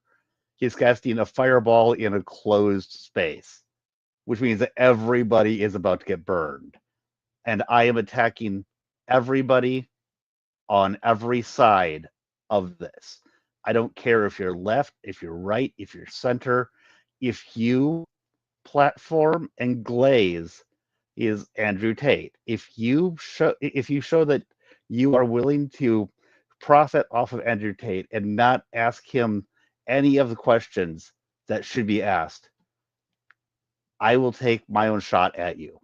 He's casting a fireball in a closed space, which means that everybody is about to get burned. And I am attacking everybody on every side of this. I don't care if you're left, if you're right, if you're center. If you platform and glaze is Andrew Tate. If you show that you are willing to profit off of Andrew Tate and not ask him any of the questions that should be asked, I will take my own shot at you.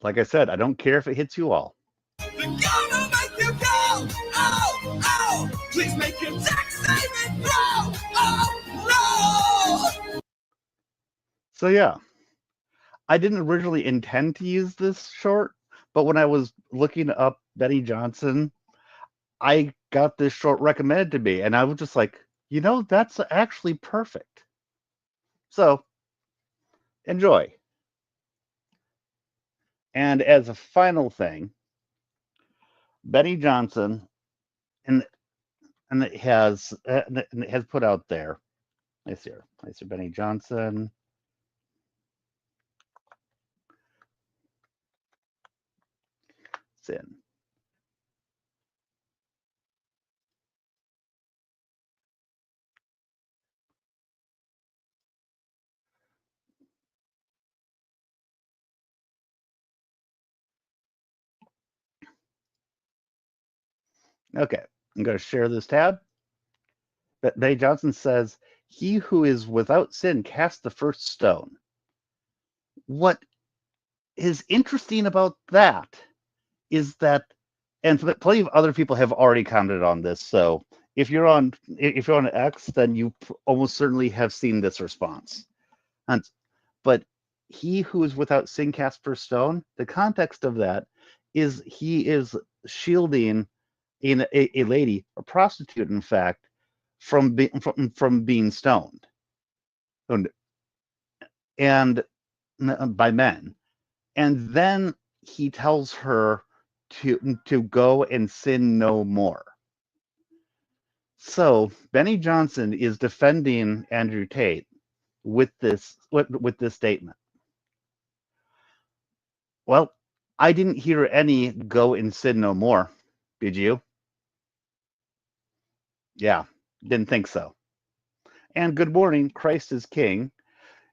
Like I said, I don't care if it hits you all. They're gonna make you go, oh, oh, please make your tax saving grow, oh, no. So yeah, I didn't originally intend to use this short, but when I was looking up Benny Johnson, I got this short recommended to me, and I was just like, you know, that's actually perfect. So, enjoy. And as a final thing, Benny Johnson, and it has put out there. I see Benny Johnson. Sin. Okay, I'm going to share this tab. But Benny Johnson says, "He who is without sin cast the first stone." What is interesting about that is that, and plenty of other people have already commented on this. So if you're on X, then you almost certainly have seen this response. But he who is without sin cast first stone. The context of that is he is shielding a lady, a prostitute, in fact, from being stoned, and by men, and then he tells her to go and sin no more. So Benny Johnson is defending Andrew Tate with this statement. Well, I didn't hear any "go and sin no more." Did you? Yeah, didn't think so. And good morning, Christ is King.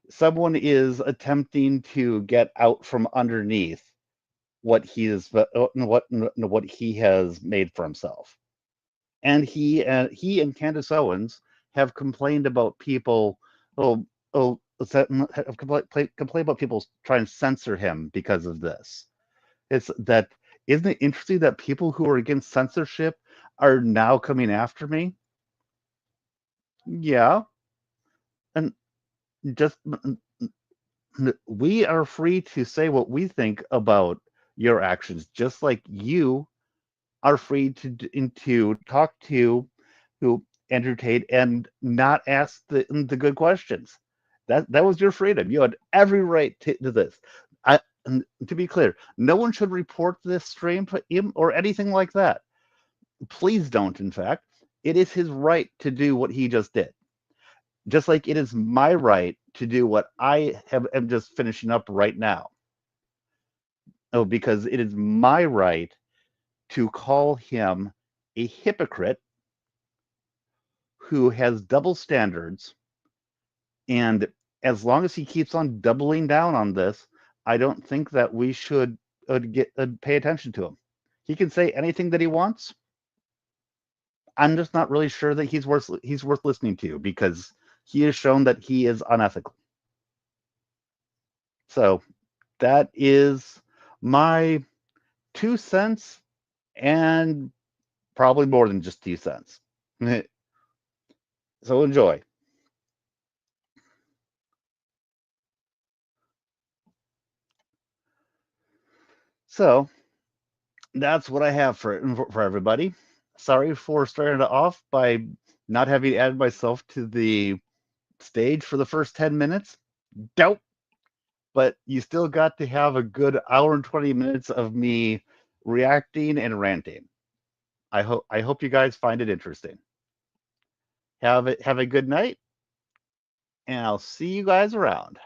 Someone is attempting to get out from underneath what he has made for himself. And he and Candace Owens have complained about people have complained about people trying to censor him because of this. Isn't it interesting that people who are against censorship are now coming after me? Yeah. And just we are free to say what we think about your actions, just like you are free to talk to Andrew Tate and not ask the good questions. That was your freedom. You had every right to this. To be clear, no one should report this stream or anything like that. Please don't. In fact, it is his right to do what he just did. Just like it is my right to do what I am just finishing up right now. Oh, because it is my right to call him a hypocrite who has double standards. And as long as he keeps on doubling down on this, I don't think that we should pay attention to him. He can say anything that he wants. I'm just not really sure that he's worth listening to, because he has shown that he is unethical. So that is my 2 cents, and probably more than just 2 cents. So enjoy. So that's what I have for everybody. Sorry for starting it off by not having added myself to the stage for the first 10 minutes. Dope. But you still got to have a good hour and 20 minutes of me reacting and ranting. I hope you guys find it interesting. Have a good night, and I'll see you guys around.